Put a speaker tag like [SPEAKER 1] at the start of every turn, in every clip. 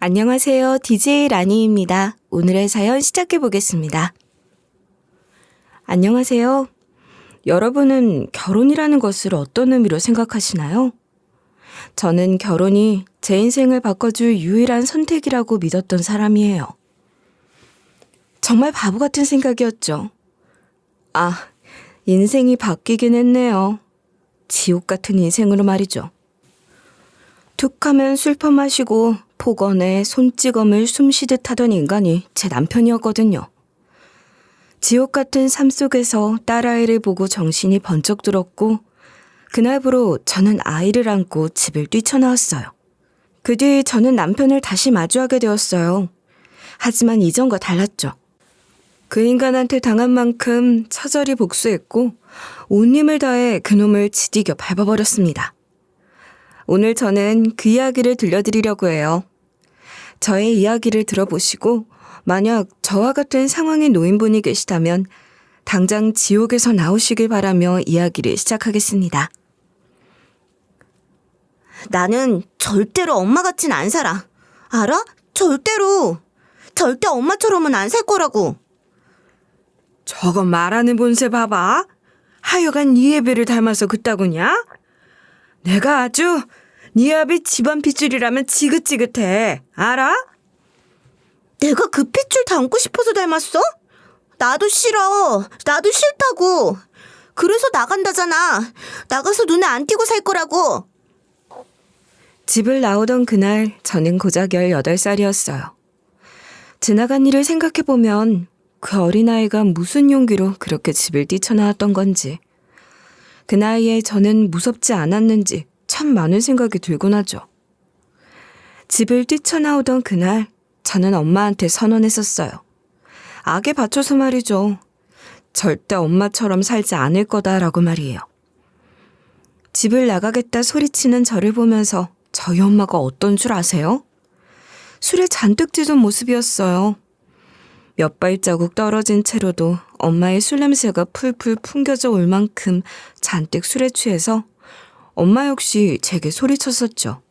[SPEAKER 1] 안녕하세요. DJ 라니입니다. 오늘의 사연 시작해 보겠습니다. 안녕하세요. 여러분은 결혼이라는 것을 어떤 의미로 생각하시나요? 저는 결혼이 제 인생을 바꿔줄 유일한 선택이라고 믿었던 사람이에요. 정말 바보 같은 생각이었죠. 인생이 바뀌긴 했네요. 지옥 같은 인생으로 말이죠. 툭 하면 술 퍼마시고 폭언에 손찌검을 숨쉬듯 하던 인간이 제 남편이었거든요. 지옥 같은 삶 속에서 딸아이를 보고 정신이 번쩍 들었고 그날부로 저는 아이를 안고 집을 뛰쳐나왔어요. 그 뒤 저는 남편을 다시 마주하게 되었어요. 하지만 이전과 달랐죠. 그 인간한테 당한 만큼 처절히 복수했고 온 힘을 다해 그놈을 지디겨 밟아버렸습니다. 오늘 저는 그 이야기를 들려드리려고 해요. 저의 이야기를 들어보시고 만약 저와 같은 상황에 놓인 분이 계시다면 당장 지옥에서 나오시길 바라며 이야기를 시작하겠습니다.
[SPEAKER 2] 나는 절대로 엄마 같진 안 살아. 알아? 절대로. 절대 엄마처럼은 안 살 거라고.
[SPEAKER 1] 저거 말하는 본새 봐봐. 하여간 네 애비를 닮아서 그따구냐? 내가 아주 네 아비 집안 핏줄이라면 지긋지긋해. 알아?
[SPEAKER 2] 내가 그 핏줄 담고 싶어서 닮았어? 나도 싫어. 나도 싫다고. 그래서 나간다잖아. 나가서 눈에 안 띄고 살 거라고.
[SPEAKER 1] 집을 나오던 그날 저는 고작 18살이었어요. 지나간 일을 생각해보면 그 어린아이가 무슨 용기로 그렇게 집을 뛰쳐나왔던 건지, 그 나이에 저는 무섭지 않았는지 참 많은 생각이 들곤 하죠. 집을 뛰쳐나오던 그날 저는 엄마한테 선언했었어요. 악에 받쳐서 말이죠. 절대 엄마처럼 살지 않을 거다라고 말이에요. 집을 나가겠다 소리치는 저를 보면서 저희 엄마가 어떤 줄 아세요? 술에 잔뜩 찌든 모습이었어요. 몇 발자국 떨어진 채로도 엄마의 술 냄새가 풀풀 풍겨져 올 만큼 잔뜩 술에 취해서 엄마 역시 제게 소리쳤었죠.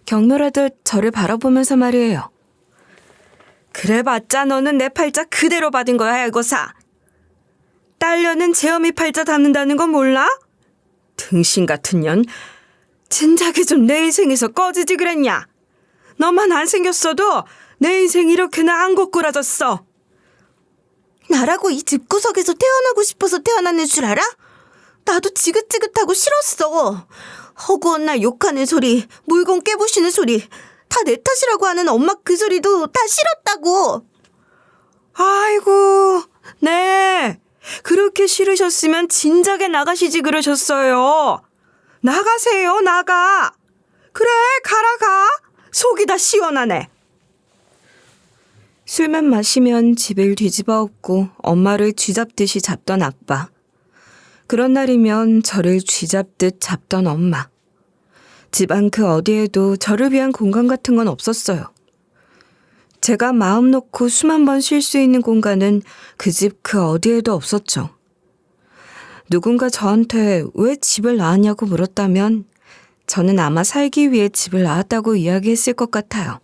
[SPEAKER 1] 경멸하듯 저를 바라보면서 말이에요. 그래봤자 너는 내 팔자 그대로 받은 거야, 알고사. 딸려는 제어미 팔자 담는다는 건 몰라? 등신 같은 년. 진작에 좀 내 인생에서 꺼지지 그랬냐? 너만 안 생겼어도 내 인생 이렇게나 안 고꾸라졌어.
[SPEAKER 2] 나라고 이 집구석에서 태어나고 싶어서 태어났는 줄 알아? 나도 지긋지긋하고 싫었어. 허구한 날 욕하는 소리, 물건 깨부시는 소리, 다 내 탓이라고 하는 엄마 그 소리도 다 싫었다고.
[SPEAKER 1] 아이고, 네. 그렇게 싫으셨으면 진작에 나가시지 그러셨어요. 나가세요, 나가. 그래, 가라. 속이 다 시원하네. 술만 마시면 집을 뒤집어 엎고 엄마를 쥐잡듯이 잡던 아빠. 그런 날이면 저를 쥐잡듯 잡던 엄마. 집안 그 어디에도 저를 위한 공간 같은 건 없었어요. 제가 마음 놓고 숨 한 번 쉴 수 있는 공간은 그 집 그 어디에도 없었죠. 누군가 저한테 왜 집을 나왔냐고 물었다면 저는 아마 살기 위해 집을 나왔다고 이야기했을 것 같아요.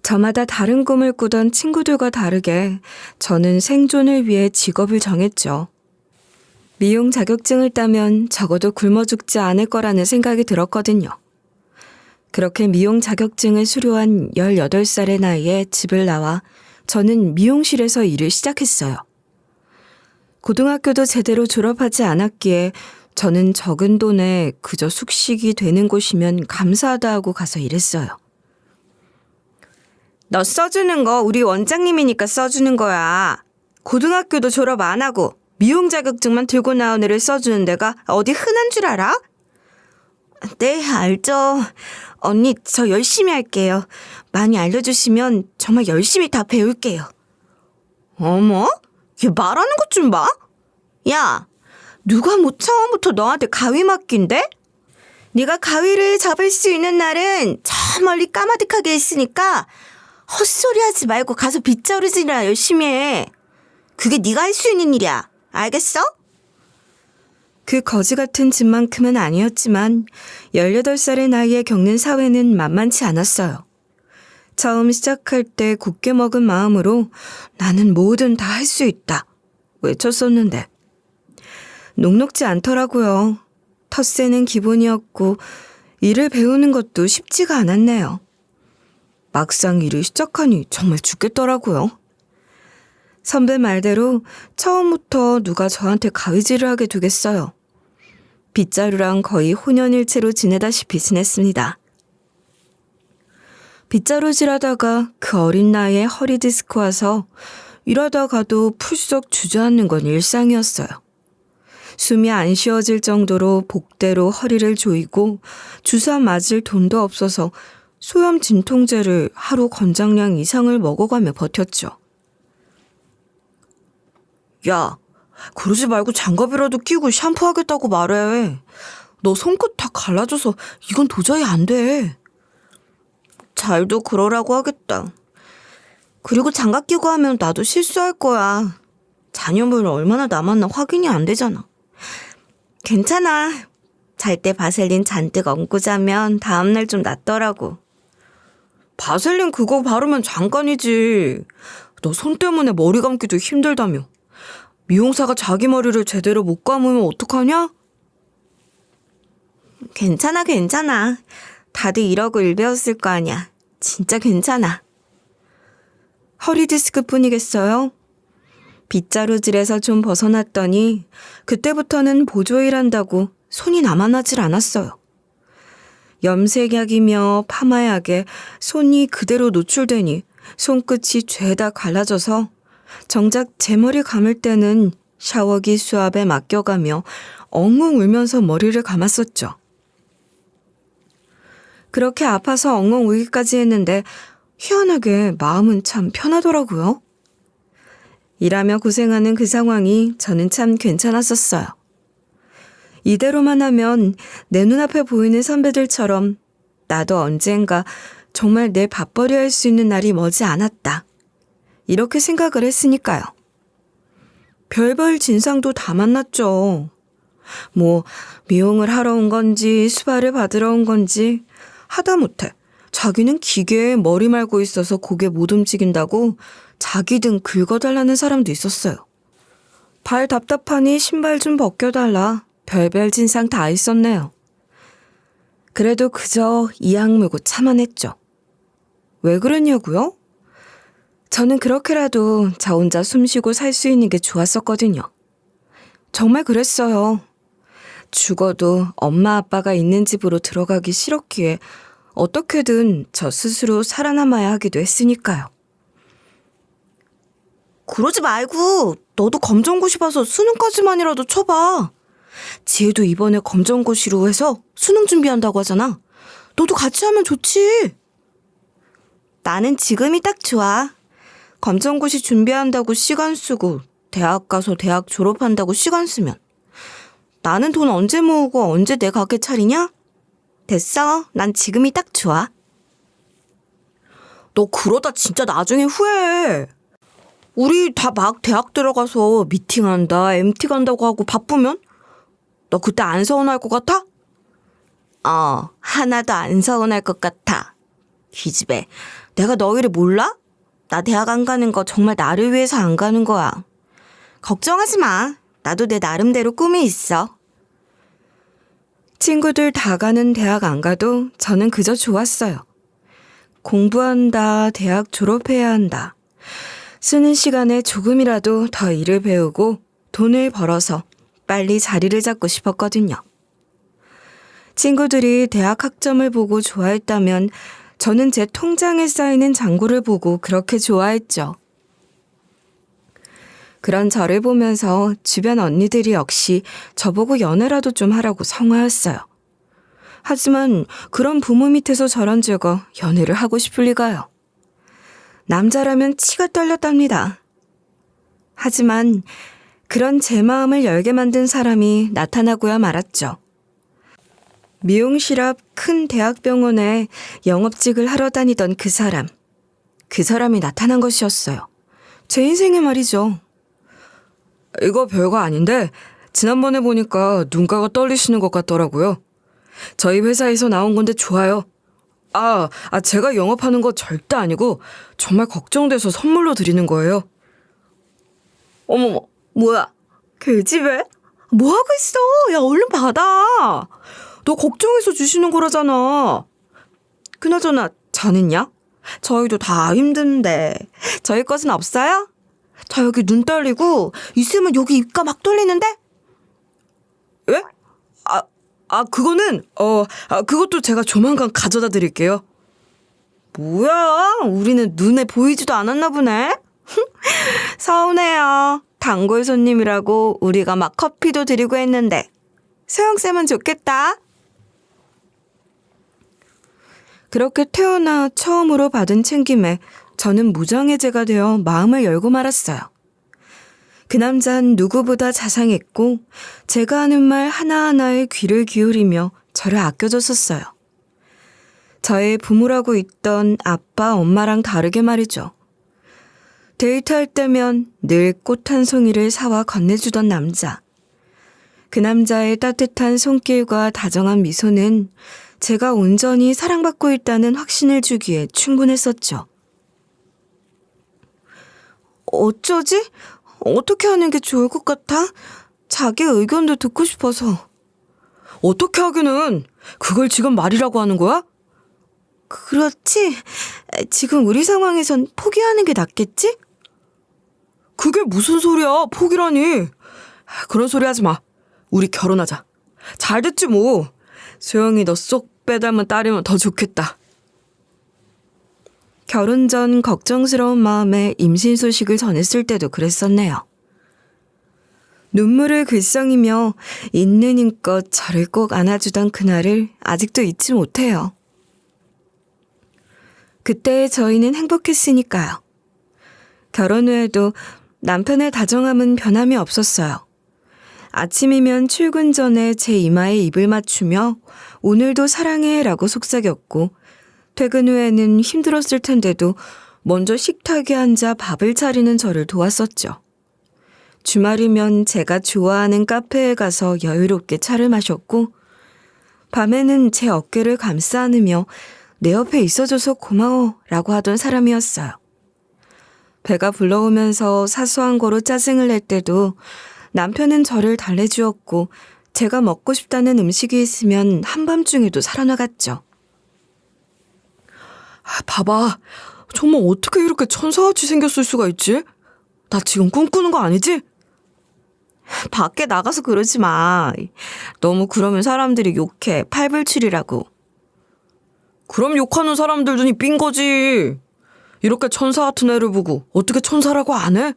[SPEAKER 1] 저마다 다른 꿈을 꾸던 친구들과 다르게 저는 생존을 위해 직업을 정했죠. 미용 자격증을 따면 적어도 굶어 죽지 않을 거라는 생각이 들었거든요. 그렇게 미용 자격증을 수료한 18살의 나이에 집을 나와 저는 미용실에서 일을 시작했어요. 고등학교도 제대로 졸업하지 않았기에 저는 적은 돈에 그저 숙식이 되는 곳이면 감사하다 하고 가서 일했어요. 너 써주는 거 우리 원장님이니까 써주는 거야. 고등학교도 졸업 안 하고 미용 자격증만 들고 나온 애를 써주는 데가 어디 흔한 줄 알아?
[SPEAKER 2] 네, 알죠. 언니, 저 열심히 할게요. 많이 알려주시면 정말 열심히 다 배울게요. 어머? 얘 말하는 것 좀 봐. 야, 누가 뭐 처음부터 너한테 가위 맡긴대? 네가 가위를 잡을 수 있는 날은 저 멀리 까마득하게 있으니까 헛소리 하지 말고 가서 빗자루질이나 열심히 해. 그게 네가 할 수 있는 일이야. 알겠어?
[SPEAKER 1] 그 거지 같은 집만큼은 아니었지만 18살의 나이에 겪는 사회는 만만치 않았어요. 처음 시작할 때 굳게 먹은 마음으로 나는 뭐든 다 할 수 있다 외쳤었는데 녹록지 않더라고요. 텃세는 기본이었고 일을 배우는 것도 쉽지가 않았네요. 막상 일을 시작하니 정말 죽겠더라고요. 선배 말대로 처음부터 누가 저한테 가위질을 하게 두겠어요. 빗자루랑 거의 혼연일체로 지내다시피 지냈습니다. 빗자루질하다가 그 어린 나이에 허리 디스크 와서 일하다가도 풀썩 주저앉는 건 일상이었어요. 숨이 안 쉬어질 정도로 복대로 허리를 조이고 주사 맞을 돈도 없어서 소염 진통제를 하루 권장량 이상을 먹어가며 버텼죠. 야, 그러지 말고 장갑이라도 끼고 샴푸하겠다고 말해. 너 손끝 다 갈라져서 이건 도저히 안 돼. 잘도 그러라고 하겠다. 그리고 장갑 끼고 하면 나도 실수할 거야. 잔여물 얼마나 남았나 확인이 안 되잖아. 괜찮아. 잘 때 바셀린 잔뜩 얹고 자면 다음날 좀 낫더라고. 바셀린 그거 바르면 잠깐이지. 너 손 때문에 머리 감기도 힘들다며. 미용사가 자기 머리를 제대로 못 감으면 어떡하냐? 괜찮아, 괜찮아. 다들 이러고 일 배웠을 거 아니야. 진짜 괜찮아. 허리 디스크 뿐이겠어요? 빗자루질에서 좀 벗어났더니 그때부터는 보조일한다고 손이 남아나질 않았어요. 염색약이며 파마약에 손이 그대로 노출되니 손끝이 죄다 갈라져서 정작 제 머리 감을 때는 샤워기 수압에 맡겨가며 엉엉 울면서 머리를 감았었죠. 그렇게 아파서 엉엉 울기까지 했는데 희한하게 마음은 참 편하더라고요. 일하며 고생하는 그 상황이 저는 참 괜찮았었어요. 이대로만 하면 내 눈앞에 보이는 선배들처럼 나도 언젠가 정말 내 밥벌이 할 수 있는 날이 머지 않았다. 이렇게 생각을 했으니까요. 별별 진상도 다 만났죠. 뭐 미용을 하러 온 건지 스파를 받으러 온 건지 하다못해 자기는 기계에 머리 말고 있어서 고개 못 움직인다고 자기 등 긁어달라는 사람도 있었어요. 발 답답하니 신발 좀 벗겨달라. 별별 진상 다 있었네요. 그래도 그저 이악 물고 참아냈죠. 왜 그랬냐고요? 저는 그렇게라도 저 혼자 숨쉬고 살 수 있는 게 좋았었거든요. 정말 그랬어요. 죽어도 엄마 아빠가 있는 집으로 들어가기 싫었기에 어떻게든 저 스스로 살아남아야 하기도 했으니까요. 그러지 말고 너도 검정고시 봐서 수능까지만이라도 쳐봐. 지혜도 이번에 검정고시로 해서 수능 준비한다고 하잖아. 너도 같이 하면 좋지. 나는 지금이 딱 좋아. 검정고시 준비한다고 시간 쓰고 대학 가서 대학 졸업한다고 시간 쓰면 나는 돈 언제 모으고 언제 내 가게 차리냐? 됐어. 난 지금이 딱 좋아. 너 그러다 진짜 나중에 후회해. 우리 다 막 대학 들어가서 미팅한다, MT 간다고 하고 바쁘면? 너 그때 안 서운할 것 같아? 하나도 안 서운할 것 같아. 기집애, 내가 너희를 몰라? 나 대학 안 가는 거 정말 나를 위해서 안 가는 거야. 걱정하지 마. 나도 내 나름대로 꿈이 있어. 친구들 다 가는 대학 안 가도 저는 그저 좋았어요. 공부한다, 대학 졸업해야 한다. 쓰는 시간에 조금이라도 더 일을 배우고 돈을 벌어서 빨리 자리를 잡고 싶었거든요. 친구들이 대학 학점을 보고 좋아했다면 저는 제 통장에 쌓이는 잔고를 보고 그렇게 좋아했죠. 그런 저를 보면서 주변 언니들이 역시 저보고 연애라도 좀 하라고 성화했어요. 하지만 그런 부모 밑에서 자란 제가 연애를 하고 싶을 리가요. 남자라면 치가 떨렸답니다. 하지만 그런 제 마음을 열게 만든 사람이 나타나고야 말았죠. 미용실 앞 큰 대학병원에 영업직을 하러 다니던 그 사람이 나타난 것이었어요. 제 인생에 말이죠. 이거 별거 아닌데 지난번에 보니까 눈가가 떨리시는 것 같더라고요. 저희 회사에서 나온 건데 좋아요. 제가 영업하는 거 절대 아니고 정말 걱정돼서 선물로 드리는 거예요.
[SPEAKER 2] 어머머, 뭐야? 계집애? 뭐하고 있어? 야, 얼른 받아. 너 걱정해서 주시는 거라잖아. 그나저나 자는냐? 저희도 다 힘든데 저희 것은 없어요? 저 여기 눈 떨리고 있으면 여기 입가 막 떨리는데?
[SPEAKER 1] 예? 그거는 그것도 제가 조만간 가져다 드릴게요.
[SPEAKER 2] 뭐야? 우리는 눈에 보이지도 않았나 보네? 서운해요. 단골 손님이라고 우리가 막 커피도 드리고 했는데. 소영쌤은 좋겠다.
[SPEAKER 1] 그렇게 태어나 처음으로 받은 챙김에 저는 무장해제가 되어 마음을 열고 말았어요. 그 남자는 누구보다 자상했고 제가 하는 말 하나하나에 귀를 기울이며 저를 아껴줬었어요. 저의 부모라고 있던 아빠, 엄마랑 다르게 말이죠. 데이트할 때면 늘 꽃 한 송이를 사와 건네주던 남자. 그 남자의 따뜻한 손길과 다정한 미소는 제가 온전히 사랑받고 있다는 확신을 주기에 충분했었죠.
[SPEAKER 2] 어쩌지? 어떻게 하는 게 좋을 것 같아? 자기 의견도 듣고 싶어서.
[SPEAKER 1] 어떻게 하기는 그걸 지금 말이라고 하는 거야?
[SPEAKER 2] 그렇지. 지금 우리 상황에선 포기하는 게 낫겠지?
[SPEAKER 1] 그게 무슨 소리야, 포기라니. 그런 소리 하지 마. 우리 결혼하자. 잘 됐지 뭐. 소영이 너 쏙 빼닮은 딸이면 더 좋겠다. 결혼 전 걱정스러운 마음에 임신 소식을 전했을 때도 그랬었네요. 눈물을 글썽이며 있는 힘껏 저를 꼭 안아주던 그날을 아직도 잊지 못해요. 그때의 저희는 행복했으니까요. 결혼 후에도 남편의 다정함은 변함이 없었어요. 아침이면 출근 전에 제 이마에 입을 맞추며 오늘도 사랑해라고 속삭였고 퇴근 후에는 힘들었을 텐데도 먼저 식탁에 앉아 밥을 차리는 저를 도왔었죠. 주말이면 제가 좋아하는 카페에 가서 여유롭게 차를 마셨고 밤에는 제 어깨를 감싸 안으며 내 옆에 있어줘서 고마워라고 하던 사람이었어요. 배가 불러오면서 사소한 거로 짜증을 낼 때도 남편은 저를 달래주었고 제가 먹고 싶다는 음식이 있으면 한밤중에도 살아나갔죠. 봐봐. 정말 어떻게 이렇게 천사같이 생겼을 수가 있지? 나 지금 꿈꾸는 거 아니지?
[SPEAKER 2] 밖에 나가서 그러지 마. 너무 그러면 사람들이 욕해. 팔불출이라고.
[SPEAKER 1] 그럼 욕하는 사람들 눈이 삔 거지. 이렇게 천사 같은 애를 보고 어떻게 천사라고 안 해?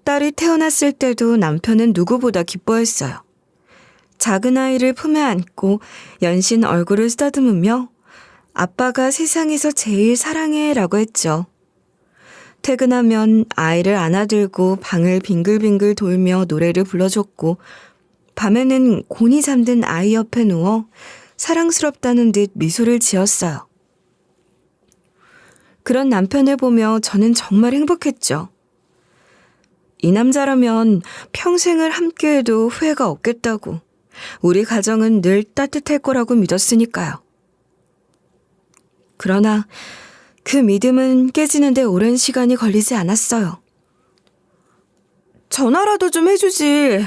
[SPEAKER 1] 딸이 태어났을 때도 남편은 누구보다 기뻐했어요. 작은 아이를 품에 안고 연신 얼굴을 쓰다듬으며 아빠가 세상에서 제일 사랑해라고 했죠. 퇴근하면 아이를 안아들고 방을 빙글빙글 돌며 노래를 불러줬고 밤에는 곤히 잠든 아이 옆에 누워 사랑스럽다는 듯 미소를 지었어요. 그런 남편을 보며 저는 정말 행복했죠. 이 남자라면 평생을 함께해도 후회가 없겠다고, 우리 가정은 늘 따뜻할 거라고 믿었으니까요. 그러나 그 믿음은 깨지는데 오랜 시간이 걸리지 않았어요.
[SPEAKER 2] 전화라도 좀 해주지.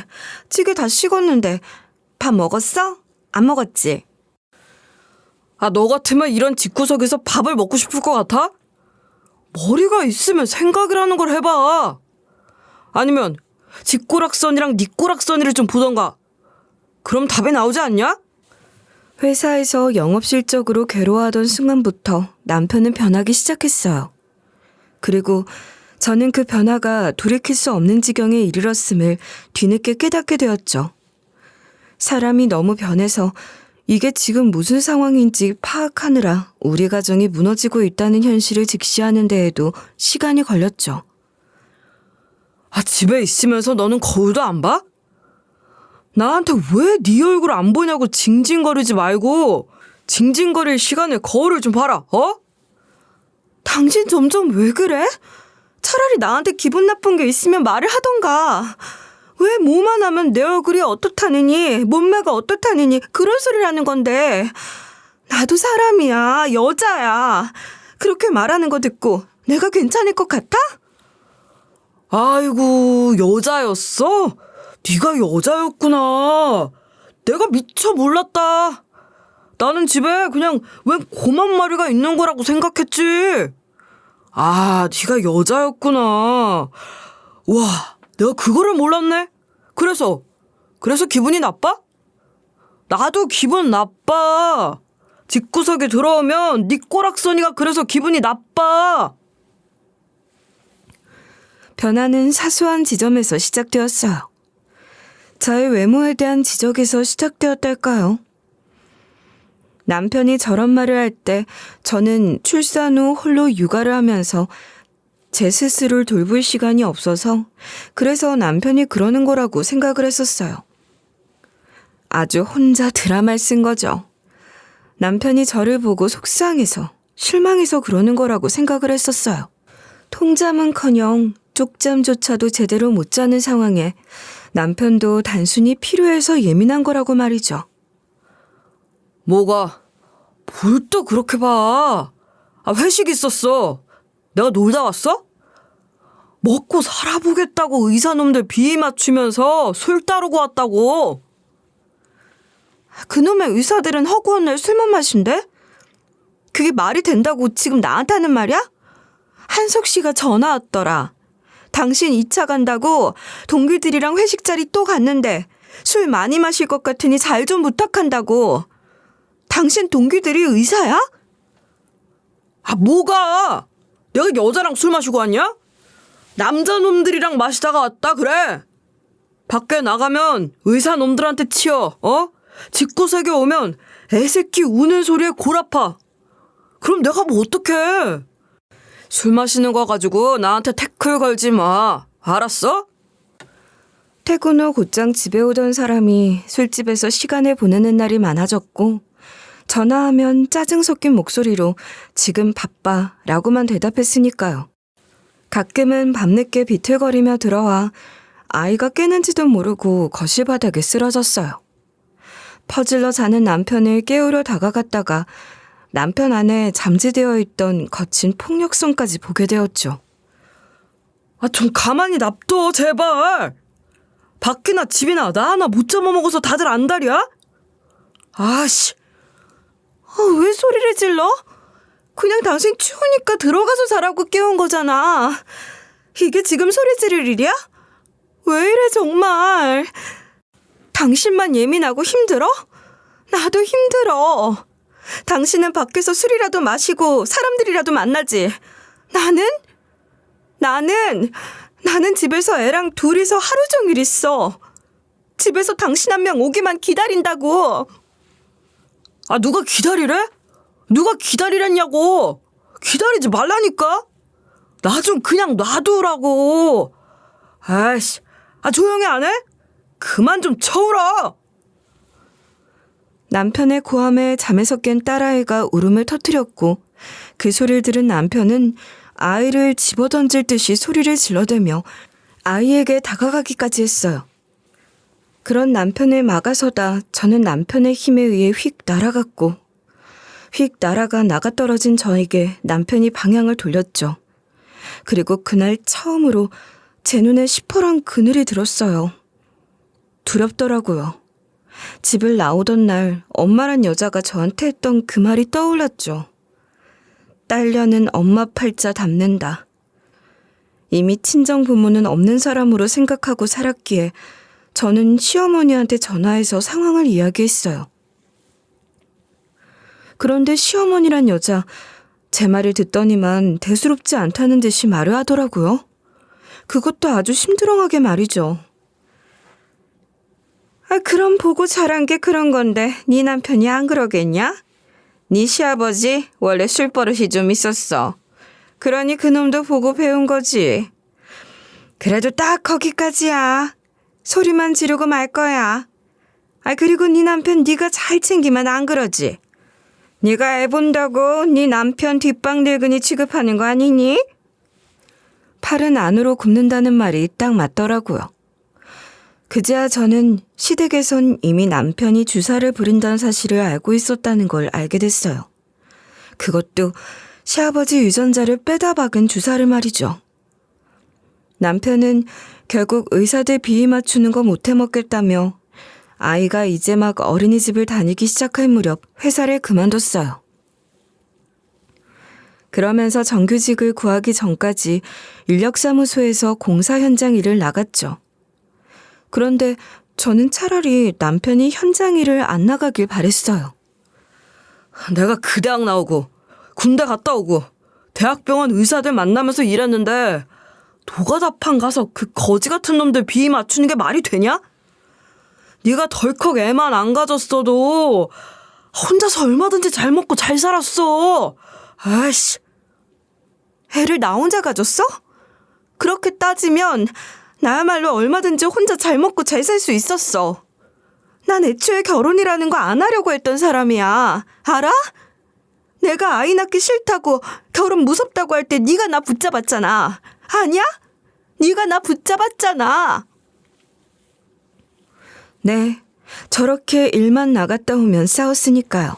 [SPEAKER 2] 찌개 다 식었는데. 밥 먹었어? 안 먹었지?
[SPEAKER 1] 너 같으면 이런 집구석에서 밥을 먹고 싶을 것 같아? 머리가 있으면 생각을 하는 걸 해봐. 아니면 집고락선이랑 니꼬락선이를 좀 보던가. 그럼 답이 나오지 않냐? 회사에서 영업 실적으로 괴로워하던 순간부터 남편은 변하기 시작했어요. 그리고 저는 그 변화가 돌이킬 수 없는 지경에 이르렀음을 뒤늦게 깨닫게 되었죠. 사람이 너무 변해서 이게 지금 무슨 상황인지 파악하느라 우리 가정이 무너지고 있다는 현실을 직시하는 데에도 시간이 걸렸죠. 집에 있으면서 너는 거울도 안 봐? 나한테 왜 네 얼굴 안 보냐고 징징거리지 말고 징징거릴 시간에 거울을 좀 봐라, 어?
[SPEAKER 2] 당신 점점 왜 그래? 차라리 나한테 기분 나쁜 게 있으면 말을 하던가. 왜 뭐만 하면 내 얼굴이 어떻다느니 몸매가 어떻다느니 그런 소리를 하는 건데 나도 사람이야 여자야 그렇게 말하는 거 듣고 내가 괜찮을 것 같아?
[SPEAKER 3] 아이고, 여자였어? 네가 여자였구나. 내가 미처 몰랐다. 나는 집에 그냥 웬 고만 마리가 있는 거라고 생각했지. 아, 네가 여자였구나. 와, 내가 그거를 몰랐네. 그래서 기분이 나빠? 나도 기분 나빠. 집구석에 들어오면 네 꼬락서니가 그래서 기분이 나빠.
[SPEAKER 1] 변화는 사소한 지점에서 시작되었어요. 저의 외모에 대한 지적에서 시작되었달까요? 남편이 저런 말을 할 때 저는 출산 후 홀로 육아를 하면서 제 스스로를 돌볼 시간이 없어서 그래서 남편이 그러는 거라고 생각을 했었어요. 아주 혼자 드라마를 쓴 거죠. 남편이 저를 보고 속상해서 실망해서 그러는 거라고 생각을 했었어요. 통잠은커녕 쪽잠조차도 제대로 못 자는 상황에 남편도 단순히 필요해서 예민한 거라고 말이죠.
[SPEAKER 3] 뭐가? 뭘 또 그렇게 봐. 아, 회식 있었어. 내가 놀다 왔어? 먹고 살아보겠다고 의사놈들 비위 맞추면서 술 따르고 왔다고.
[SPEAKER 2] 그놈의 의사들은 허구한 날 술만 마신대? 그게 말이 된다고 지금 나한테 하는 말이야? 한석 씨가 전화 왔더라. 당신 2차 간다고 동기들이랑 회식 자리 또 갔는데 술 많이 마실 것 같으니 잘 좀 부탁한다고. 당신 동기들이 의사야?
[SPEAKER 3] 아, 뭐가? 내가 여자랑 술 마시고 왔냐? 남자놈들이랑 마시다가 왔다 그래. 밖에 나가면 의사놈들한테 치여. 집구석에 오면 애새끼 우는 소리에 골 아파. 그럼 내가 뭐 어떡해. 술 마시는 거 가지고 나한테 태클 걸지 마. 알았어?
[SPEAKER 1] 퇴근 후 곧장 집에 오던 사람이 술집에서 시간을 보내는 날이 많아졌고 전화하면 짜증 섞인 목소리로 지금 바빠 라고만 대답했으니까요. 가끔은 밤늦게 비틀거리며 들어와 아이가 깨는지도 모르고 거실 바닥에 쓰러졌어요. 퍼질러 자는 남편을 깨우려 다가갔다가 남편 안에 잠재되어 있던 거친 폭력성까지 보게 되었죠.
[SPEAKER 3] 아, 좀 가만히 놔둬 제발. 밖이나 집이나 나 하나 못 잡아먹어서 다들 안달이야? 아씨.
[SPEAKER 2] 왜 소리를 질러? 그냥 당신 추우니까 들어가서 자라고 깨운 거잖아. 이게 지금 소리 지를 일이야? 왜 이래 정말. 당신만 예민하고 힘들어? 나도 힘들어. 당신은 밖에서 술이라도 마시고 사람들이라도 만나지. 나는 집에서 애랑 둘이서 하루 종일 있어. 집에서 당신 한 명 오기만 기다린다고.
[SPEAKER 3] 아, 누가 기다리래? 누가 기다리랬냐고. 기다리지 말라니까. 나 좀 그냥 놔두라고. 아이씨. 아, 조용히 안 해? 그만 좀 쳐울어.
[SPEAKER 1] 남편의 고함에 잠에서 깬 딸아이가 울음을 터뜨렸고 그 소리를 들은 남편은 아이를 집어던질 듯이 소리를 질러대며 아이에게 다가가기까지 했어요. 그런 남편을 막아서다 저는 남편의 힘에 의해 휙 날아갔고 휙 날아가 나가떨어진 저에게 남편이 방향을 돌렸죠. 그리고 그날 처음으로 제 눈에 시퍼런 그늘이 들었어요. 두렵더라고요. 집을 나오던 날 엄마란 여자가 저한테 했던 그 말이 떠올랐죠. 딸려는 엄마 팔자 담는다. 이미 친정 부모는 없는 사람으로 생각하고 살았기에 저는 시어머니한테 전화해서 상황을 이야기했어요. 그런데 시어머니란 여자 제 말을 듣더니만 대수롭지 않다는 듯이 말을 하더라고요. 그것도 아주 심드렁하게 말이죠. 그럼 보고 자란 게 그런 건데 네 남편이 안 그러겠냐? 네 시아버지 원래 술버릇이 좀 있었어. 그러니 그놈도 보고 배운 거지. 그래도 딱 거기까지야. 소리만 지르고 말 거야. 그리고 네 남편 네가 잘 챙기면 안 그러지. 네가 애 본다고 네 남편 뒷방 늙은이 취급하는 거 아니니? 팔은 안으로 굽는다는 말이 딱 맞더라고요. 그제야 저는 시댁에선 이미 남편이 주사를 부린다는 사실을 알고 있었다는 걸 알게 됐어요. 그것도 시아버지 유전자를 빼다 박은 주사를 말이죠. 남편은 결국 의사들 비위 맞추는 거 못해 먹겠다며 아이가 이제 막 어린이집을 다니기 시작할 무렵 회사를 그만뒀어요. 그러면서 정규직을 구하기 전까지 인력사무소에서 공사 현장 일을 나갔죠. 그런데 저는 차라리 남편이 현장 일을 안 나가길 바랬어요.
[SPEAKER 3] 내가 그 대학 나오고 군대 갔다 오고 대학병원 의사들 만나면서 일했는데 노가다판 가서 그 거지 같은 놈들 비위 맞추는 게 말이 되냐? 네가 덜컥 애만 안 가졌어도 혼자서 얼마든지 잘 먹고 잘 살았어. 아이씨.
[SPEAKER 2] 애를 나 혼자 가졌어? 그렇게 따지면 나야말로 얼마든지 혼자 잘 먹고 잘 살 수 있었어. 난 애초에 결혼이라는 거 안 하려고 했던 사람이야. 알아? 내가 아이 낳기 싫다고 결혼 무섭다고 할 때 네가 나 붙잡았잖아. 아니야? 네가 나 붙잡았잖아.
[SPEAKER 1] 네, 저렇게 일만 나갔다 오면 싸웠으니까요.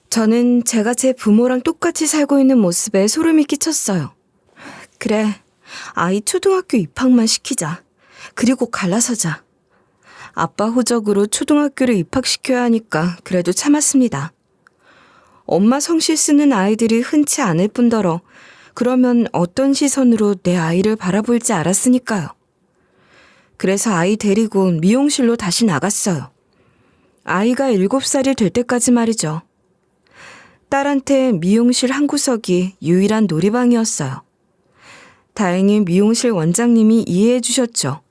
[SPEAKER 1] 저는 제가 제 부모랑 똑같이 살고 있는 모습에 소름이 끼쳤어요. 그래, 아이 초등학교 입학만 시키자. 그리고 갈라서자. 아빠 호적으로 초등학교를 입학시켜야 하니까 그래도 참았습니다. 엄마 성씨 쓰는 아이들이 흔치 않을 뿐더러 그러면 어떤 시선으로 내 아이를 바라볼지 알았으니까요. 그래서 아이 데리고 미용실로 다시 나갔어요. 아이가 7살이 될 때까지 말이죠. 딸한테 미용실 한 구석이 유일한 놀이방이었어요. 다행히 미용실 원장님이 이해해 주셨죠.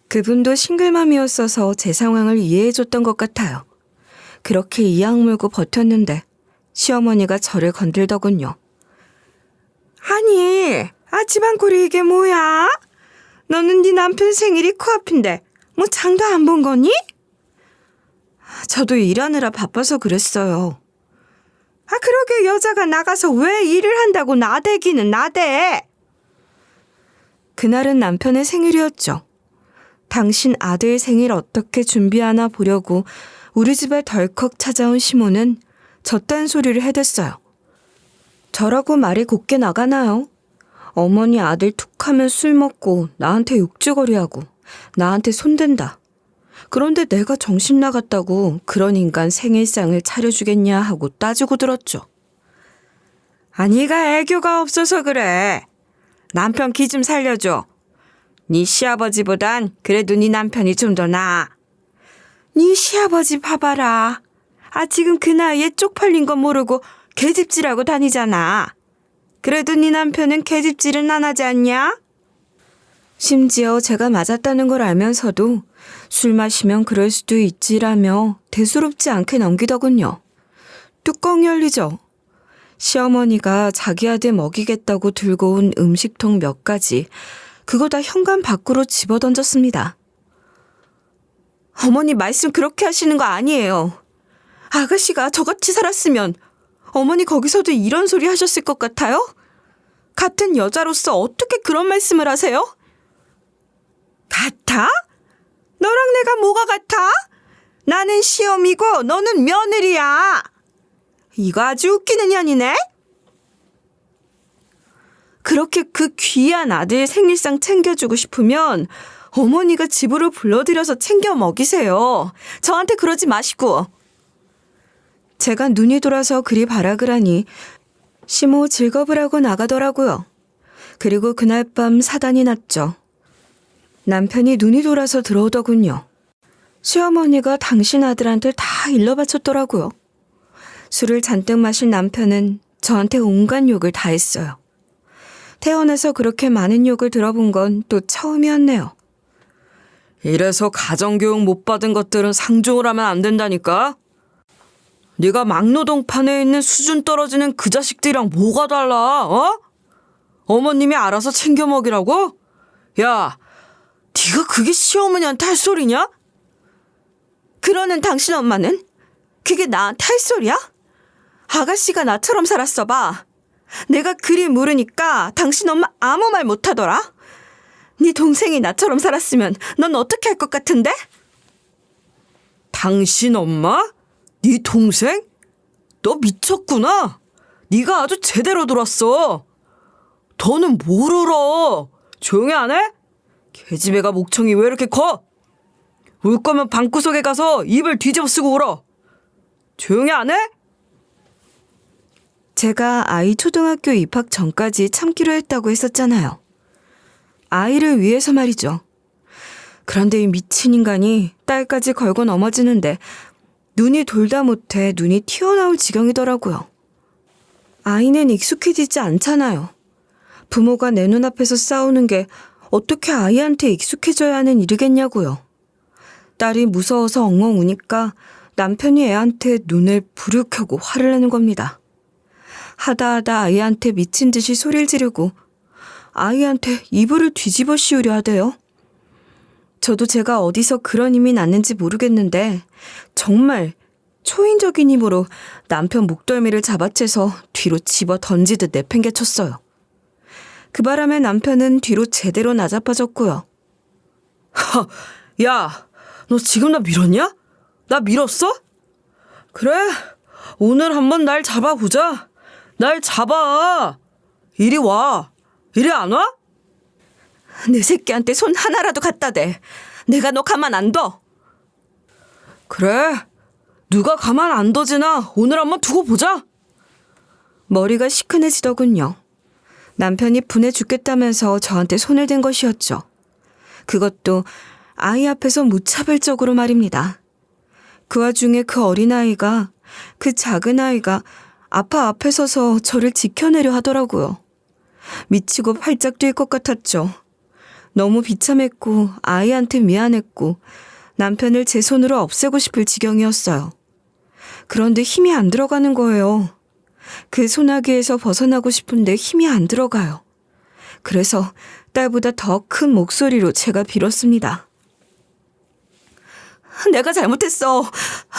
[SPEAKER 1] 그분도 싱글맘이었어서 제 상황을 이해해 줬던 것 같아요. 그렇게 이악 물고 버텼는데 시어머니가 저를 건들더군요.
[SPEAKER 2] 아니, 집안꼴이 이게 뭐야? 너는 네 남편 생일이 코앞인데 뭐 장도 안 본 거니?
[SPEAKER 1] 저도 일하느라 바빠서 그랬어요.
[SPEAKER 2] 그러게 여자가 나가서 왜 일을 한다고 나대기는 나대.
[SPEAKER 1] 그날은 남편의 생일이었죠. 당신 아들 생일 어떻게 준비하나 보려고 우리 집에 덜컥 찾아온 시모는 저딴 소리를 해댔어요. 저라고 말이 곱게 나가나요? 어머니 아들 툭하면 술 먹고 나한테 욕주거리하고 나한테 손댄다. 그런데 내가 정신 나갔다고 그런 인간 생일상을 차려주겠냐 하고 따지고 들었죠.
[SPEAKER 2] 네가 애교가 없어서 그래. 남편 기 좀 살려줘. 네 시아버지보단 그래도 네 남편이 좀 더 나아. 네 시아버지 봐봐라. 지금 그 나이에 쪽팔린 거 모르고 계집질하고 다니잖아. 그래도 네 남편은 계집질은 안 하지 않냐?
[SPEAKER 1] 심지어 제가 맞았다는 걸 알면서도 술 마시면 그럴 수도 있지라며 대수롭지 않게 넘기더군요. 뚜껑 열리죠. 시어머니가 자기 아들 먹이겠다고 들고 온 음식통 몇 가지, 그거 다 현관 밖으로 집어던졌습니다.
[SPEAKER 2] 어머니 말씀 그렇게 하시는 거 아니에요. 아가씨가 저같이 살았으면 어머니 거기서도 이런 소리 하셨을 것 같아요? 같은 여자로서 어떻게 그런 말씀을 하세요? 같아? 너랑 내가 뭐가 같아? 나는 시어미고 너는 며느리야. 이거 아주 웃기는 년이네. 그렇게 그 귀한 아들 생일상 챙겨주고 싶으면 어머니가 집으로 불러들여서 챙겨 먹이세요. 저한테 그러지 마시고.
[SPEAKER 1] 제가 눈이 돌아서 그리 발악을 하니 시모 즐겁을 하고 나가더라고요. 그리고 그날 밤 사단이 났죠. 남편이 눈이 돌아서 들어오더군요. 시어머니가 당신 아들한테 다 일러 바쳤더라고요. 술을 잔뜩 마신 남편은 저한테 온갖 욕을 다 했어요. 태어나서 그렇게 많은 욕을 들어본 건 또 처음이었네요.
[SPEAKER 3] 이래서 가정교육 못 받은 것들은 상종을 하면 안 된다니까? 네가 막노동판에 있는 수준 떨어지는 그 자식들이랑 뭐가 달라, 어? 어머님이 알아서 챙겨 먹이라고? 야, 네가 그게 시어머니한테 할 소리냐?
[SPEAKER 2] 그러는 당신 엄마는? 그게 나한테 할 소리야? 아가씨가 나처럼 살았어 봐. 내가 그리 모르니까 당신 엄마 아무 말 못하더라. 네 동생이 나처럼 살았으면 넌 어떻게 할 것 같은데?
[SPEAKER 3] 당신 엄마? 네 동생? 너 미쳤구나. 네가 아주 제대로 돌았어. 더는 뭘 울어? 조용히 안 해? 계집애가 목청이 왜 이렇게 커? 울 거면 방구석에 가서 입을 뒤집어 쓰고 울어. 조용히 안 해?
[SPEAKER 1] 제가 아이 초등학교 입학 전까지 참기로 했다고 했었잖아요. 아이를 위해서 말이죠. 그런데 이 미친 인간이 딸까지 걸고 넘어지는데 눈이 돌다 못해 눈이 튀어나올 지경이더라고요. 아이는 익숙해지지 않잖아요. 부모가 내 눈앞에서 싸우는 게 어떻게 아이한테 익숙해져야 하는 일이겠냐고요. 딸이 무서워서 엉엉 우니까 남편이 애한테 눈을 부르켜고 화를 내는 겁니다. 하다 아이한테 미친 듯이 소리를 지르고 아이한테 이불을 뒤집어 씌우려 하대요. 저도 제가 어디서 그런 힘이 났는지 모르겠는데 정말 초인적인 힘으로 남편 목덜미를 잡아채서 뒤로 집어 던지듯 내팽개쳤어요. 그 바람에 남편은 뒤로 제대로 나자빠졌고요.
[SPEAKER 3] 야, 너 지금 나 밀었냐? 나 밀었어? 그래, 오늘 한번 날 잡아보자. 날 잡아. 이리 와. 이리 안 와?
[SPEAKER 2] 내 새끼한테 손 하나라도 갖다 대. 내가 너 가만 안 둬.
[SPEAKER 3] 그래, 누가 가만 안 둬지나 오늘 한번 두고 보자.
[SPEAKER 1] 머리가 시큰해지더군요. 남편이 분해 죽겠다면서 저한테 손을 댄 것이었죠. 그것도 아이 앞에서 무차별적으로 말입니다. 그 와중에 그 어린아이가, 그 작은 아이가 아빠 앞에 서서 저를 지켜내려 하더라고요. 미치고 팔짝 뛸 것 같았죠. 너무 비참했고 아이한테 미안했고 남편을 제 손으로 없애고 싶을 지경이었어요. 그런데 힘이 안 들어가는 거예요. 그 소나기에서 벗어나고 싶은데 힘이 안 들어가요. 그래서 딸보다 더 큰 목소리로 제가 빌었습니다.
[SPEAKER 2] 내가 잘못했어.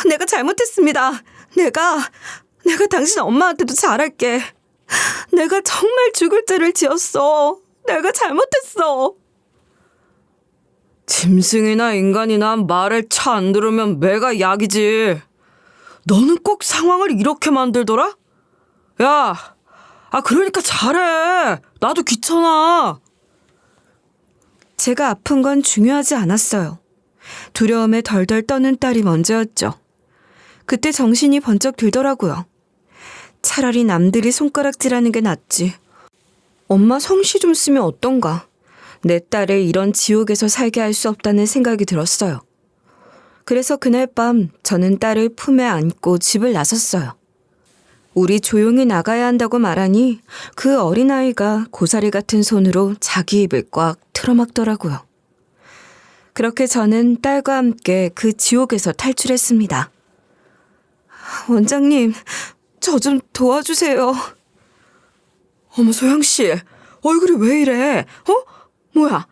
[SPEAKER 2] 내가 잘못했습니다. 내가 당신 엄마한테도 잘할게. 내가 정말 죽을 죄를 지었어. 내가 잘못했어.
[SPEAKER 3] 짐승이나 인간이나 말을 차 안 들으면 매가 약이지. 너는 꼭 상황을 이렇게 만들더라? 야, 그러니까 잘해. 나도 귀찮아.
[SPEAKER 1] 제가 아픈 건 중요하지 않았어요. 두려움에 덜덜 떠는 딸이 먼저였죠. 그때 정신이 번쩍 들더라고요. 차라리 남들이 손가락질하는 게 낫지. 엄마 성씨 좀 쓰면 어떤가. 내 딸을 이런 지옥에서 살게 할 수 없다는 생각이 들었어요. 그래서 그날 밤 저는 딸을 품에 안고 집을 나섰어요. 우리 조용히 나가야 한다고 말하니 그 어린아이가 고사리 같은 손으로 자기 입을 꽉 틀어막더라고요. 그렇게 저는 딸과 함께 그 지옥에서 탈출했습니다. 원장님, 저 좀 도와주세요.
[SPEAKER 3] 어머, 소영씨. 얼굴이 왜 이래? 뭐야?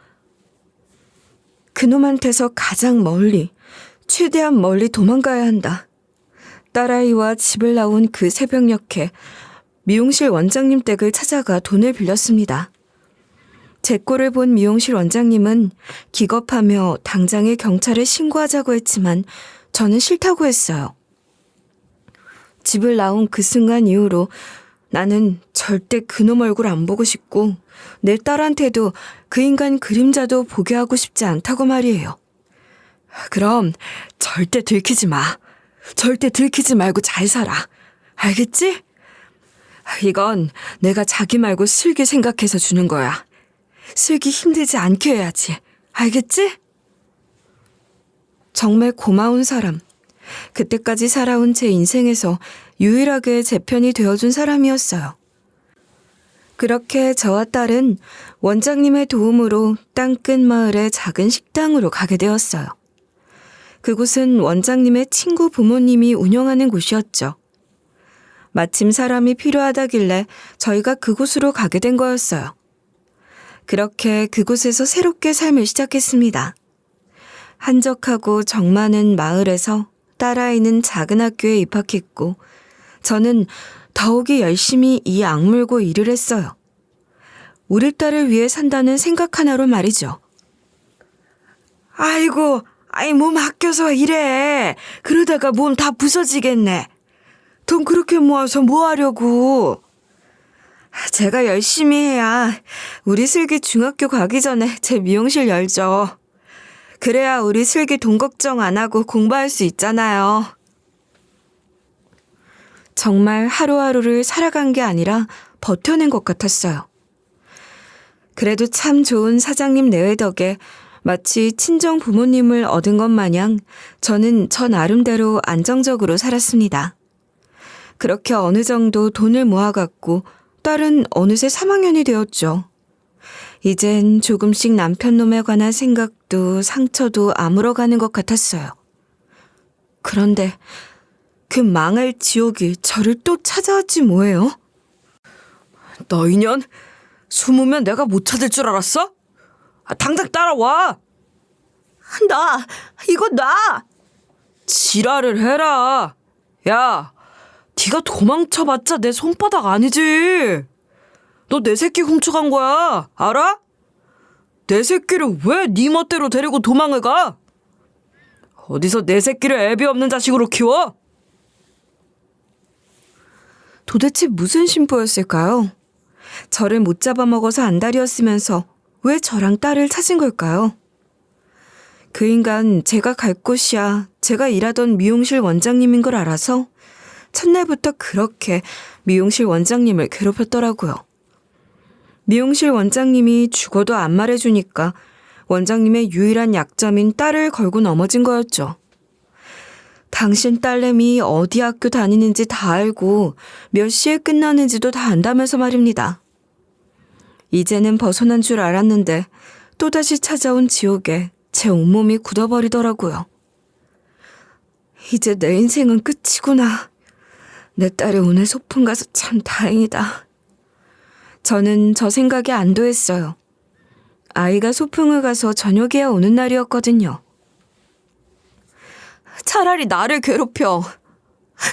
[SPEAKER 1] 그놈한테서 가장 멀리, 최대한 멀리 도망가야 한다. 딸아이와 집을 나온 그 새벽녘에 미용실 원장님 댁을 찾아가 돈을 빌렸습니다. 제 꼴을 본 미용실 원장님은 기겁하며 당장에 경찰에 신고하자고 했지만 저는 싫다고 했어요. 집을 나온 그 순간 이후로 나는 절대 그놈 얼굴 안 보고 싶고 내 딸한테도 그 인간 그림자도 보게 하고 싶지 않다고 말이에요. 그럼 절대 들키지 마. 절대 들키지 말고 잘 살아. 알겠지? 이건 내가 자기 말고 슬기 생각해서 주는 거야. 슬기 힘들지 않게 해야지. 알겠지? 정말 고마운 사람. 그때까지 살아온 제 인생에서 유일하게 제 편이 되어준 사람이었어요. 그렇게 저와 딸은 원장님의 도움으로 땅끝 마을의 작은 식당으로 가게 되었어요. 그곳은 원장님의 친구 부모님이 운영하는 곳이었죠. 마침 사람이 필요하다길래 저희가 그곳으로 가게 된 거였어요. 그렇게 그곳에서 새롭게 삶을 시작했습니다. 한적하고 정 많은 마을에서 딸아이는 작은 학교에 입학했고 저는 더욱이 열심히 이 악물고 일을 했어요. 우리 딸을 위해 산다는 생각 하나로 말이죠.
[SPEAKER 2] 아이고, 몸 아껴서 이래. 그러다가 몸 다 부서지겠네. 돈 그렇게 모아서 뭐 하려고. 제가 열심히 해야 우리 슬기 중학교 가기 전에 제 미용실 열죠. 그래야 우리 슬기 돈 걱정 안 하고 공부할 수 있잖아요.
[SPEAKER 1] 정말 하루하루를 살아간 게 아니라 버텨낸 것 같았어요. 그래도 참 좋은 사장님 내외 덕에 마치 친정 부모님을 얻은 것 마냥 저는 저 나름대로 안정적으로 살았습니다. 그렇게 어느 정도 돈을 모아갔고 딸은 어느새 3학년이 되었죠. 이젠 조금씩 남편 놈에 관한 생각도 상처도 아물어가는 것 같았어요. 그런데 그 망할 지옥이 저를 또 찾아왔지 뭐예요?
[SPEAKER 3] 너 인연? 숨으면 내가 못 찾을 줄 알았어? 당장 따라와!
[SPEAKER 2] 이거 놔!
[SPEAKER 3] 지랄을 해라! 야, 네가 도망쳐봤자 내 손바닥 아니지? 너 내 새끼 훔쳐간 거야, 알아? 내 새끼를 왜 네 멋대로 데리고 도망을 가? 어디서 내 새끼를 애비 없는 자식으로 키워?
[SPEAKER 1] 도대체 무슨 심보였을까요? 저를 못 잡아먹어서 안달이었으면서 왜 저랑 딸을 찾은 걸까요? 그 인간 제가 갈 곳이야 제가 일하던 미용실 원장님인 걸 알아서 첫날부터 그렇게 미용실 원장님을 괴롭혔더라고요. 미용실 원장님이 죽어도 안 말해주니까 원장님의 유일한 약점인 딸을 걸고 넘어진 거였죠. 당신 딸내미 어디 학교 다니는지 다 알고 몇 시에 끝나는지도 다 안다면서 말입니다. 이제는 벗어난 줄 알았는데 또다시 찾아온 지옥에 제 온몸이 굳어버리더라고요. 이제 내 인생은 끝이구나. 내 딸이 오늘 소풍 가서 참 다행이다. 저는 저 생각에 안도했어요. 아이가 소풍을 가서 저녁에야 오는 날이었거든요.
[SPEAKER 2] 차라리 나를 괴롭혀.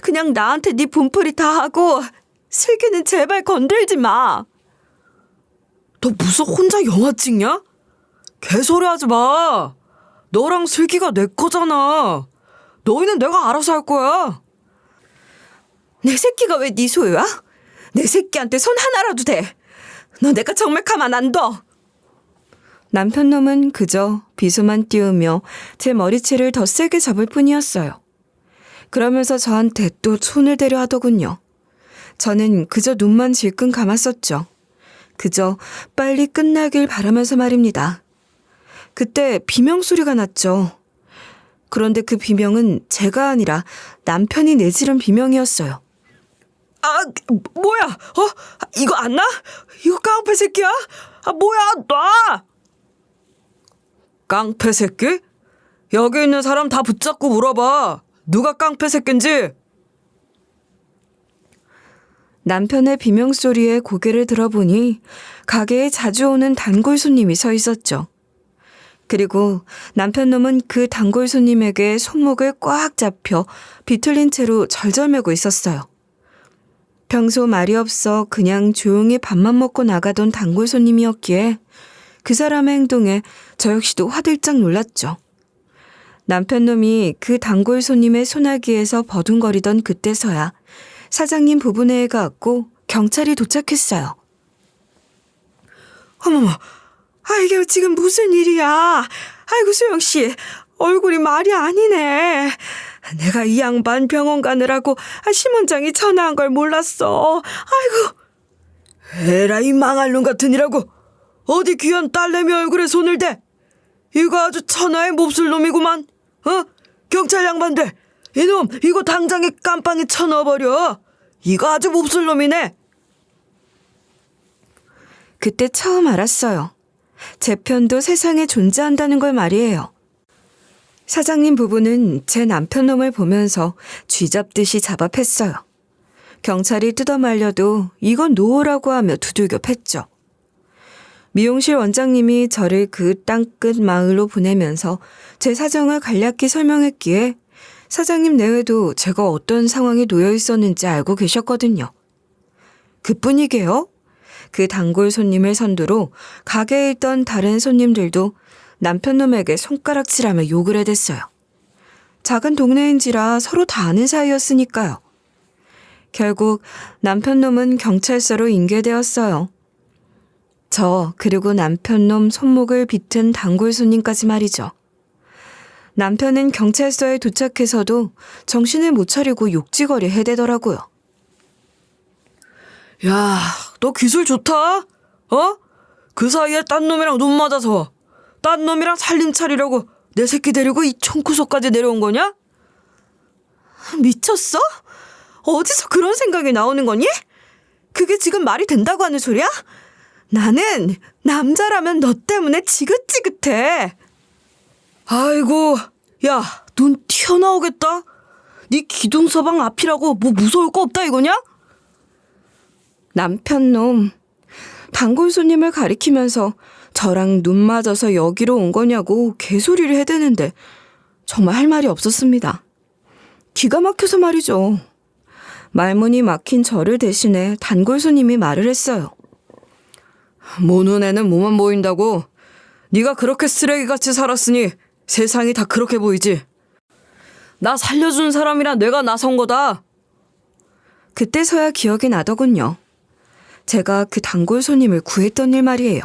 [SPEAKER 2] 그냥 나한테 네 분풀이 다 하고 슬기는 제발 건들지 마.
[SPEAKER 3] 너 무슨 혼자 영화 찍냐? 개소리 하지 마. 너랑 슬기가 내 거잖아. 너희는 내가 알아서 할 거야.
[SPEAKER 2] 내 새끼가 왜 네 소유야? 내 새끼한테 손 하나라도 대. 너 내가 정말 가만 안 둬.
[SPEAKER 1] 남편 놈은 그저 비수만 띄우며 제 머리채를 더 세게 잡을 뿐이었어요. 그러면서 저한테 또 손을 대려 하더군요. 저는 그저 눈만 질끈 감았었죠. 그저 빨리 끝나길 바라면서 말입니다. 그때 비명소리가 났죠. 그런데 그 비명은 제가 아니라 남편이 내지른 비명이었어요.
[SPEAKER 3] 뭐야? 이거 안 나? 이거 깡패 새끼야? 뭐야? 놔! 깡패 새끼? 여기 있는 사람 다 붙잡고 물어봐. 누가 깡패 새끼인지.
[SPEAKER 1] 남편의 비명소리에 고개를 들어보니 가게에 자주 오는 단골 손님이 서 있었죠. 그리고 남편 놈은 그 단골 손님에게 손목을 꽉 잡혀 비틀린 채로 절절매고 있었어요. 평소 말이 없어 그냥 조용히 밥만 먹고 나가던 단골 손님이었기에 그 사람의 행동에 저 역시도 화들짝 놀랐죠. 남편 놈이 그 단골 손님의 소나기에서 버둥거리던 그때서야 사장님 부부네에 갔고 경찰이 도착했어요.
[SPEAKER 2] 어머머, 이게 지금 무슨 일이야? 아이고 소영씨, 얼굴이 말이 아니네. 내가 이 양반 병원 가느라고 심원장이 전화한 걸 몰랐어. 아이고.
[SPEAKER 3] 에라이 망할 놈 같으니라고. 어디 귀한 딸내미 얼굴에 손을 대. 이거 아주 천하의 몹쓸 놈이구만. 경찰 양반들, 이놈 이거 당장에 깜빵에 쳐넣어버려. 이거 아주 몹쓸 놈이네.
[SPEAKER 1] 그때 처음 알았어요. 제 편도 세상에 존재한다는 걸 말이에요. 사장님 부부는 제 남편 놈을 보면서 쥐잡듯이 잡아 팼어요. 경찰이 뜯어말려도 이건 놓으라고 하며 두들겨 팼죠. 미용실 원장님이 저를 그 땅끝 마을로 보내면서 제 사정을 간략히 설명했기에 사장님 내외도 제가 어떤 상황에 놓여 있었는지 알고 계셨거든요. 그뿐이게요. 그 단골 손님을 선두로 가게에 있던 다른 손님들도 남편놈에게 손가락질하며 욕을 해댔어요. 작은 동네인지라 서로 다 아는 사이였으니까요. 결국 남편놈은 경찰서로 인계되었어요. 저 그리고 남편놈 손목을 비튼 단골 손님까지 말이죠. 남편은 경찰서에 도착해서도 정신을 못 차리고 욕지거리 해대더라고요.
[SPEAKER 3] 야, 너 기술 좋다? 어? 그 사이에 딴 놈이랑 눈 맞아서 딴 놈이랑 살림 차리려고 내 새끼 데리고 이 총구석까지 내려온 거냐?
[SPEAKER 2] 미쳤어? 어디서 그런 생각이 나오는 거니? 그게 지금 말이 된다고 하는 소리야? 나는 남자라면 너 때문에 지긋지긋해.
[SPEAKER 3] 아이고, 야, 눈 튀어나오겠다. 네 기둥서방 앞이라고 뭐 무서울 거 없다 이거냐?
[SPEAKER 1] 남편놈, 단골 손님을 가리키면서 저랑 눈 맞아서 여기로 온 거냐고 개소리를 해대는데 정말 할 말이 없었습니다. 기가 막혀서 말이죠. 말문이 막힌 저를 대신해 단골 손님이 말을 했어요.
[SPEAKER 3] 모는 애는 뭐만 보인다고. 네가 그렇게 쓰레기같이 살았으니 세상이 다 그렇게 보이지. 나 살려준 사람이라 내가 나선 거다.
[SPEAKER 1] 그때서야 기억이 나더군요. 제가 그 단골 손님을 구했던 일 말이에요.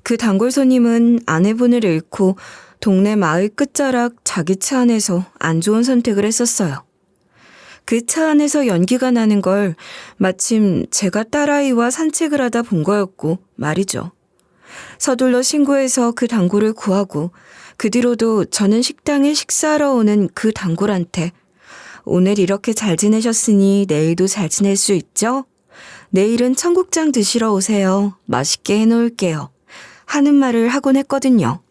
[SPEAKER 1] 그 단골 손님은 아내분을 잃고 동네 마을 끝자락 자기 차 안에서 안 좋은 선택을 했었어요. 그 차 안에서 연기가 나는 걸 마침 제가 딸아이와 산책을 하다 본 거였고 말이죠. 서둘러 신고해서 그 단골을 구하고 그 뒤로도 저는 식당에 식사하러 오는 그 단골한테 오늘 이렇게 잘 지내셨으니 내일도 잘 지낼 수 있죠? 내일은 청국장 드시러 오세요. 맛있게 해놓을게요. 하는 말을 하곤 했거든요.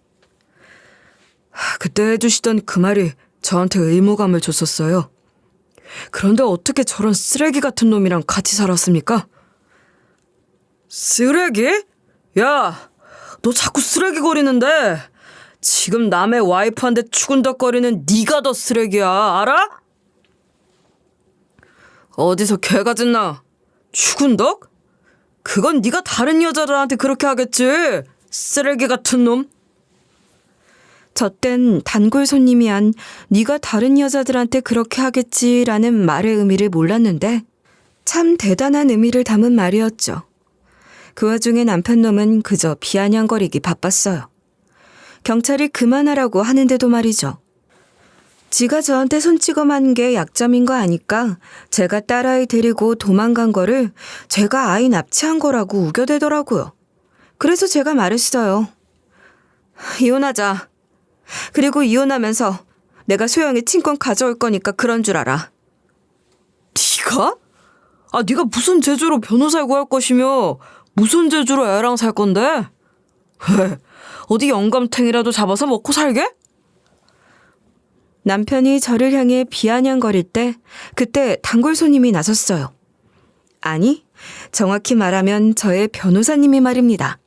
[SPEAKER 3] 그때 해주시던 그 말이 저한테 의무감을 줬었어요. 그런데 어떻게 저런 쓰레기 같은 놈이랑 같이 살았습니까? 쓰레기? 야, 너 자꾸 쓰레기 거리는데 지금 남의 와이프한테 추근덕거리는 네가 더 쓰레기야, 알아? 어디서 개가 짖나? 추근덕? 그건 네가 다른 여자들한테 그렇게 하겠지. 쓰레기 같은 놈.
[SPEAKER 1] 저 땐 단골 손님이 한 네가 다른 여자들한테 그렇게 하겠지라는 말의 의미를 몰랐는데 참 대단한 의미를 담은 말이었죠. 그 와중에 남편놈은 그저 비아냥거리기 바빴어요. 경찰이 그만하라고 하는데도 말이죠. 지가 저한테 손찌검한 게 약점인 거 아니까 제가 딸아이 데리고 도망간 거를 제가 아이 납치한 거라고 우겨대더라고요. 그래서 제가 말했어요. 이혼하자. 그리고 이혼하면서 내가 소영이 친권 가져올 거니까 그런 줄 알아.
[SPEAKER 3] 네가? 아, 네가 무슨 재주로 변호사를 구할 것이며 무슨 재주로 애랑 살 건데? 왜? 어디 영감탱이라도 잡아서 먹고 살게?
[SPEAKER 1] 남편이 저를 향해 비아냥거릴 때 그때 단골 손님이 나섰어요. 아니, 정확히 말하면 저의 변호사님이 말입니다.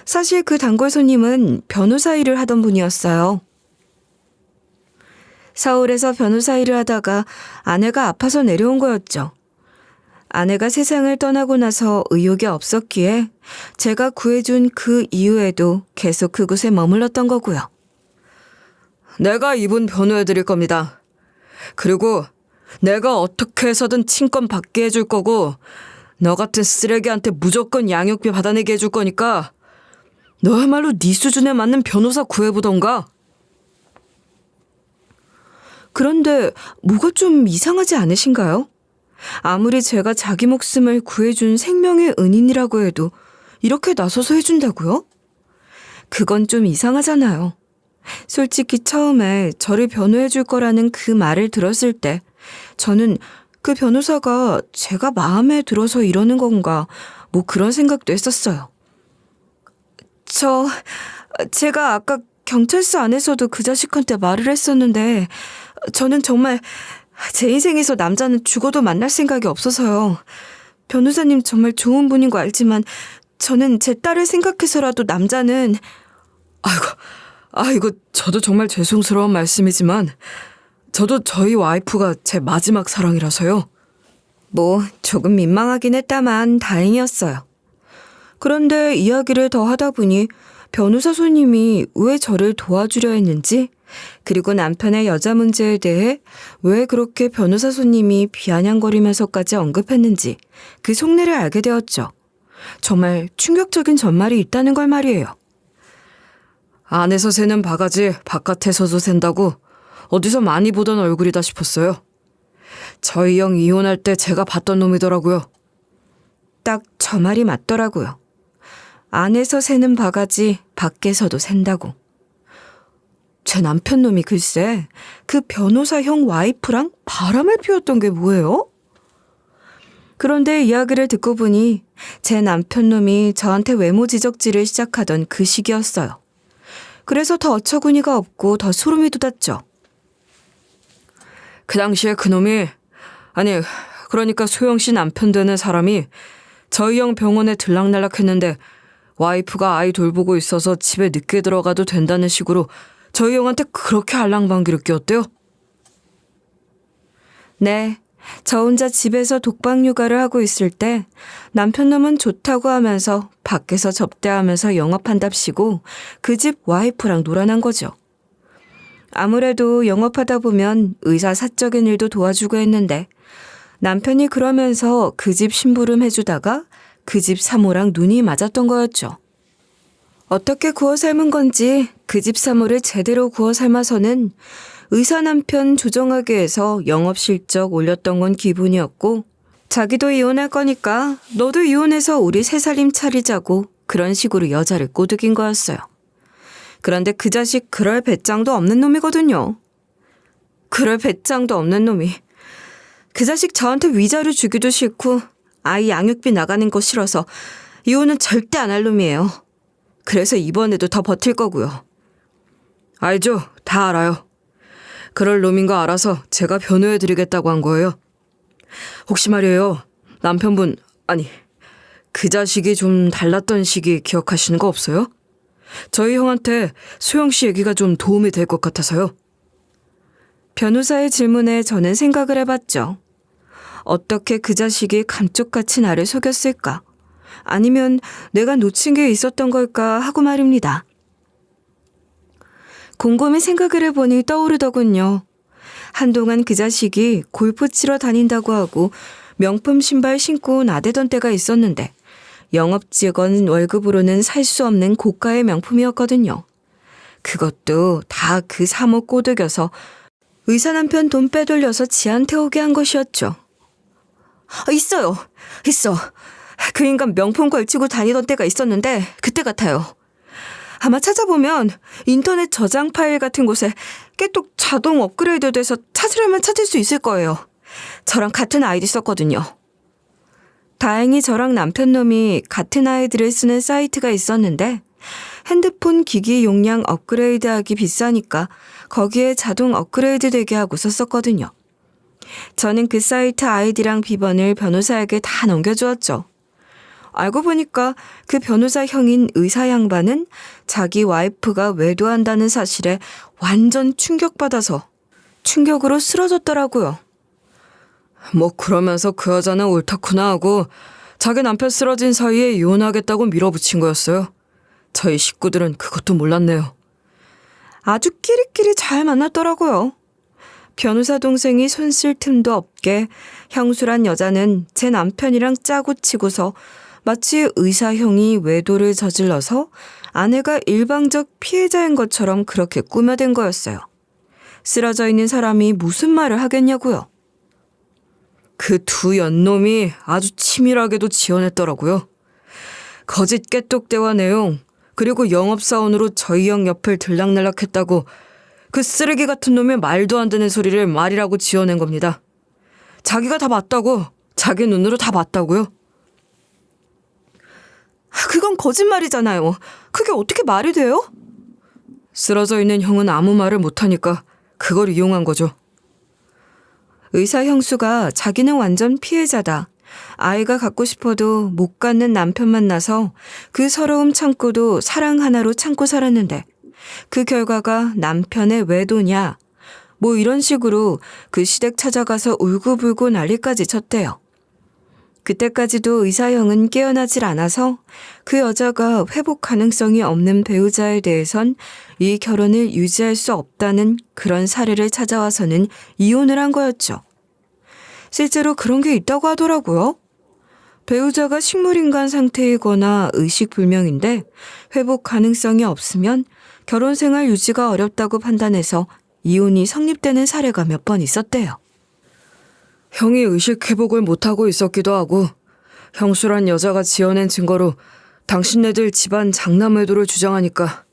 [SPEAKER 1] 사실 그 단골 손님은 변호사 일을 하던 분이었어요. 서울에서 변호사 일을 하다가 아내가 아파서 내려온 거였죠. 아내가 세상을 떠나고 나서 의욕이 없었기에 제가 구해준 그 이후에도 계속 그곳에 머물렀던 거고요.
[SPEAKER 3] 내가 이분 변호해드릴 겁니다. 그리고 내가 어떻게 해서든 친권 받게 해줄 거고 너 같은 쓰레기한테 무조건 양육비 받아내게 해줄 거니까 너야말로 네 수준에 맞는 변호사 구해보던가.
[SPEAKER 1] 그런데 뭐가 좀 이상하지 않으신가요? 아무리 제가 자기 목숨을 구해준 생명의 은인이라고 해도 이렇게 나서서 해준다고요? 그건 좀 이상하잖아요. 솔직히 처음에 저를 변호해 줄 거라는 그 말을 들었을 때 저는 그 변호사가 제가 마음에 들어서 이러는 건가 뭐 그런 생각도 했었어요. 제가 아까 경찰서 안에서도 그 자식한테 말을 했었는데 저는 정말 제 인생에서 남자는 죽어도 만날 생각이 없어서요. 변호사님 정말 좋은 분인 거 알지만 저는 제 딸을 생각해서라도 남자는
[SPEAKER 3] 아이고, 저도 정말 죄송스러운 말씀이지만 저도 저희 와이프가 제 마지막 사랑이라서요.
[SPEAKER 1] 뭐 조금 민망하긴 했다만 다행이었어요. 그런데 이야기를 더 하다 보니 변호사 손님이 왜 저를 도와주려 했는지, 그리고 남편의 여자 문제에 대해 왜 그렇게 변호사 손님이 비아냥거리면서까지 언급했는지 그 속내를 알게 되었죠. 정말 충격적인 전말이 있다는 걸 말이에요.
[SPEAKER 3] 안에서 새는 바가지 바깥에서도 샌다고 어디서 많이 보던 얼굴이다 싶었어요. 저희 형 이혼할 때 제가 봤던 놈이더라고요.
[SPEAKER 1] 딱 저 말이 맞더라고요. 안에서 새는 바가지 밖에서도 샌다고. 제 남편 놈이 글쎄 그 변호사 형 와이프랑 바람을 피웠던 게 뭐예요? 그런데 이야기를 듣고 보니 제 남편 놈이 저한테 외모 지적질을 시작하던 그 시기였어요. 그래서 더 어처구니가 없고 더 소름이 돋았죠.
[SPEAKER 3] 그 당시에 그놈이, 아니 그러니까 소영 씨 남편 되는 사람이 저희 형 병원에 들락날락했는데 와이프가 아이 돌보고 있어서 집에 늦게 들어가도 된다는 식으로 저희 형한테 그렇게 알랑방귀를 뀌었대요.
[SPEAKER 1] 네, 저 혼자 집에서 독방 육아를 하고 있을 때 남편 놈은 좋다고 하면서 밖에서 접대하면서 영업한답시고 그 집 와이프랑 놀아난 거죠. 아무래도 영업하다 보면 의사 사적인 일도 도와주고 했는데 남편이 그러면서 그 집 심부름 해주다가 그 집 사모랑 눈이 맞았던 거였죠. 어떻게 구워 삶은 건지 그 집 사모를 제대로 구워 삶아서는 의사 남편 조정하게 해서 영업 실적 올렸던 건 기분이었고, 자기도 이혼할 거니까 너도 이혼해서 우리 새 살림 차리자고 그런 식으로 여자를 꼬드긴 거였어요. 그런데 그 자식 그럴 배짱도 없는 놈이거든요. 그럴 배짱도 없는 놈이. 그 자식 저한테 위자료 주기도 싫고 아이 양육비 나가는 거 싫어서 이혼은 절대 안 할 놈이에요. 그래서 이번에도 더 버틸 거고요.
[SPEAKER 3] 알죠? 다 알아요. 그럴 놈인 거 알아서 제가 변호해드리겠다고 한 거예요. 혹시 말이에요, 남편분, 아니 그 자식이 좀 달랐던 시기 기억하시는 거 없어요? 저희 형한테 소영 씨 얘기가 좀 도움이 될 것 같아서요.
[SPEAKER 1] 변호사의 질문에 저는 생각을 해봤죠. 어떻게 그 자식이 감쪽같이 나를 속였을까? 아니면 내가 놓친 게 있었던 걸까 하고 말입니다. 곰곰이 생각을 해보니 떠오르더군요. 한동안 그 자식이 골프 치러 다닌다고 하고 명품 신발 신고 나대던 때가 있었는데 영업 직원 월급으로는 살 수 없는 고가의 명품이었거든요. 그것도 다 그 사모 꼬드겨서 의사 남편 돈 빼돌려서 지한테 오게 한 것이었죠. 있어요. 있어. 그 인간 명품 걸치고 다니던 때가 있었는데 그때 같아요. 아마 찾아보면 인터넷 저장 파일 같은 곳에 깨똑 자동 업그레이드 돼서 찾으려면 찾을 수 있을 거예요. 저랑 같은 아이디 썼거든요. 다행히 저랑 남편 놈이 같은 아이디를 쓰는 사이트가 있었는데 핸드폰 기기 용량 업그레이드하기 비싸니까 거기에 자동 업그레이드 되게 하고 썼었거든요. 저는 그 사이트 아이디랑 비번을 변호사에게 다 넘겨주었죠. 알고 보니까 그 변호사 형인 의사 양반은 자기 와이프가 외도한다는 사실에 완전 충격받아서 충격으로 쓰러졌더라고요.
[SPEAKER 3] 뭐 그러면서 그 여자는 옳다구나 하고 자기 남편 쓰러진 사이에 이혼하겠다고 밀어붙인 거였어요. 저희 식구들은 그것도 몰랐네요.
[SPEAKER 1] 아주 끼리끼리 잘 만났더라고요. 변호사 동생이 손 쓸 틈도 없게 형수란 여자는 제 남편이랑 짜고 치고서 마치 의사 형이 외도를 저질러서 아내가 일방적 피해자인 것처럼 그렇게 꾸며댄 거였어요. 쓰러져 있는 사람이 무슨 말을 하겠냐고요.
[SPEAKER 3] 그 두 연놈이 아주 치밀하게도 지어냈더라고요. 거짓 깨똑대화 내용, 그리고 영업사원으로 저희 형 옆을 들락날락했다고 그 쓰레기 같은 놈의 말도 안 되는 소리를 말이라고 지어낸 겁니다. 자기가 다 맞다고, 자기 눈으로 다 맞다고요.
[SPEAKER 1] 그건 거짓말이잖아요. 그게 어떻게 말이 돼요?
[SPEAKER 3] 쓰러져 있는 형은 아무 말을 못하니까 그걸 이용한 거죠.
[SPEAKER 1] 의사 형수가 자기는 완전 피해자다. 아이가 갖고 싶어도 못 갖는 남편 만나서 그 서러움 참고도 사랑 하나로 참고 살았는데 그 결과가 남편의 외도냐 뭐 이런 식으로 그 시댁 찾아가서 울고불고 난리까지 쳤대요. 그때까지도 의사형은 깨어나질 않아서 그 여자가 회복 가능성이 없는 배우자에 대해선 이 결혼을 유지할 수 없다는 그런 사례를 찾아와서는 이혼을 한 거였죠. 실제로 그런 게 있다고 하더라고요. 배우자가 식물인간 상태이거나 의식불명인데 회복 가능성이 없으면 결혼 생활 유지가 어렵다고 판단해서 이혼이 성립되는 사례가 몇 번 있었대요.
[SPEAKER 3] 형이 의식 회복을 못하고 있었기도 하고 형수란 여자가 지어낸 증거로 당신네들 집안 장남외도를 주장하니까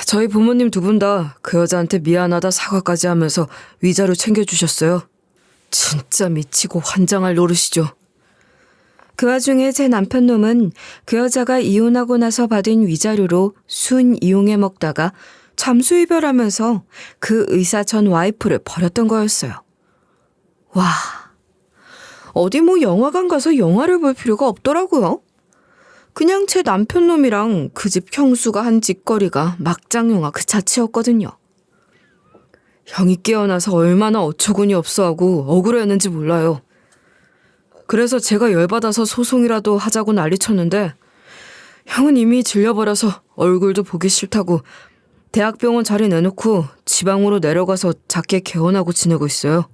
[SPEAKER 3] 저희 부모님 두 분 다 그 여자한테 미안하다 사과까지 하면서 위자료 챙겨주셨어요. 진짜 미치고 환장할 노릇이죠.
[SPEAKER 1] 그 와중에 제 남편 놈은 그 여자가 이혼하고 나서 받은 위자료로 순 이용해 먹다가 잠수 이별하면서 그 의사 전 와이프를 버렸던 거였어요. 와, 어디 뭐 영화관 가서 영화를 볼 필요가 없더라고요. 그냥 제 남편 놈이랑 그 집 형수가 한 짓거리가 막장 영화 그 자체였거든요.
[SPEAKER 3] 형이 깨어나서 얼마나 어처구니 없어하고 억울했는지 몰라요. 그래서 제가 열받아서 소송이라도 하자고 난리쳤는데 형은 이미 질려버려서 얼굴도 보기 싫다고 대학병원 자리 내놓고 지방으로 내려가서 작게 개원하고 지내고 있어요.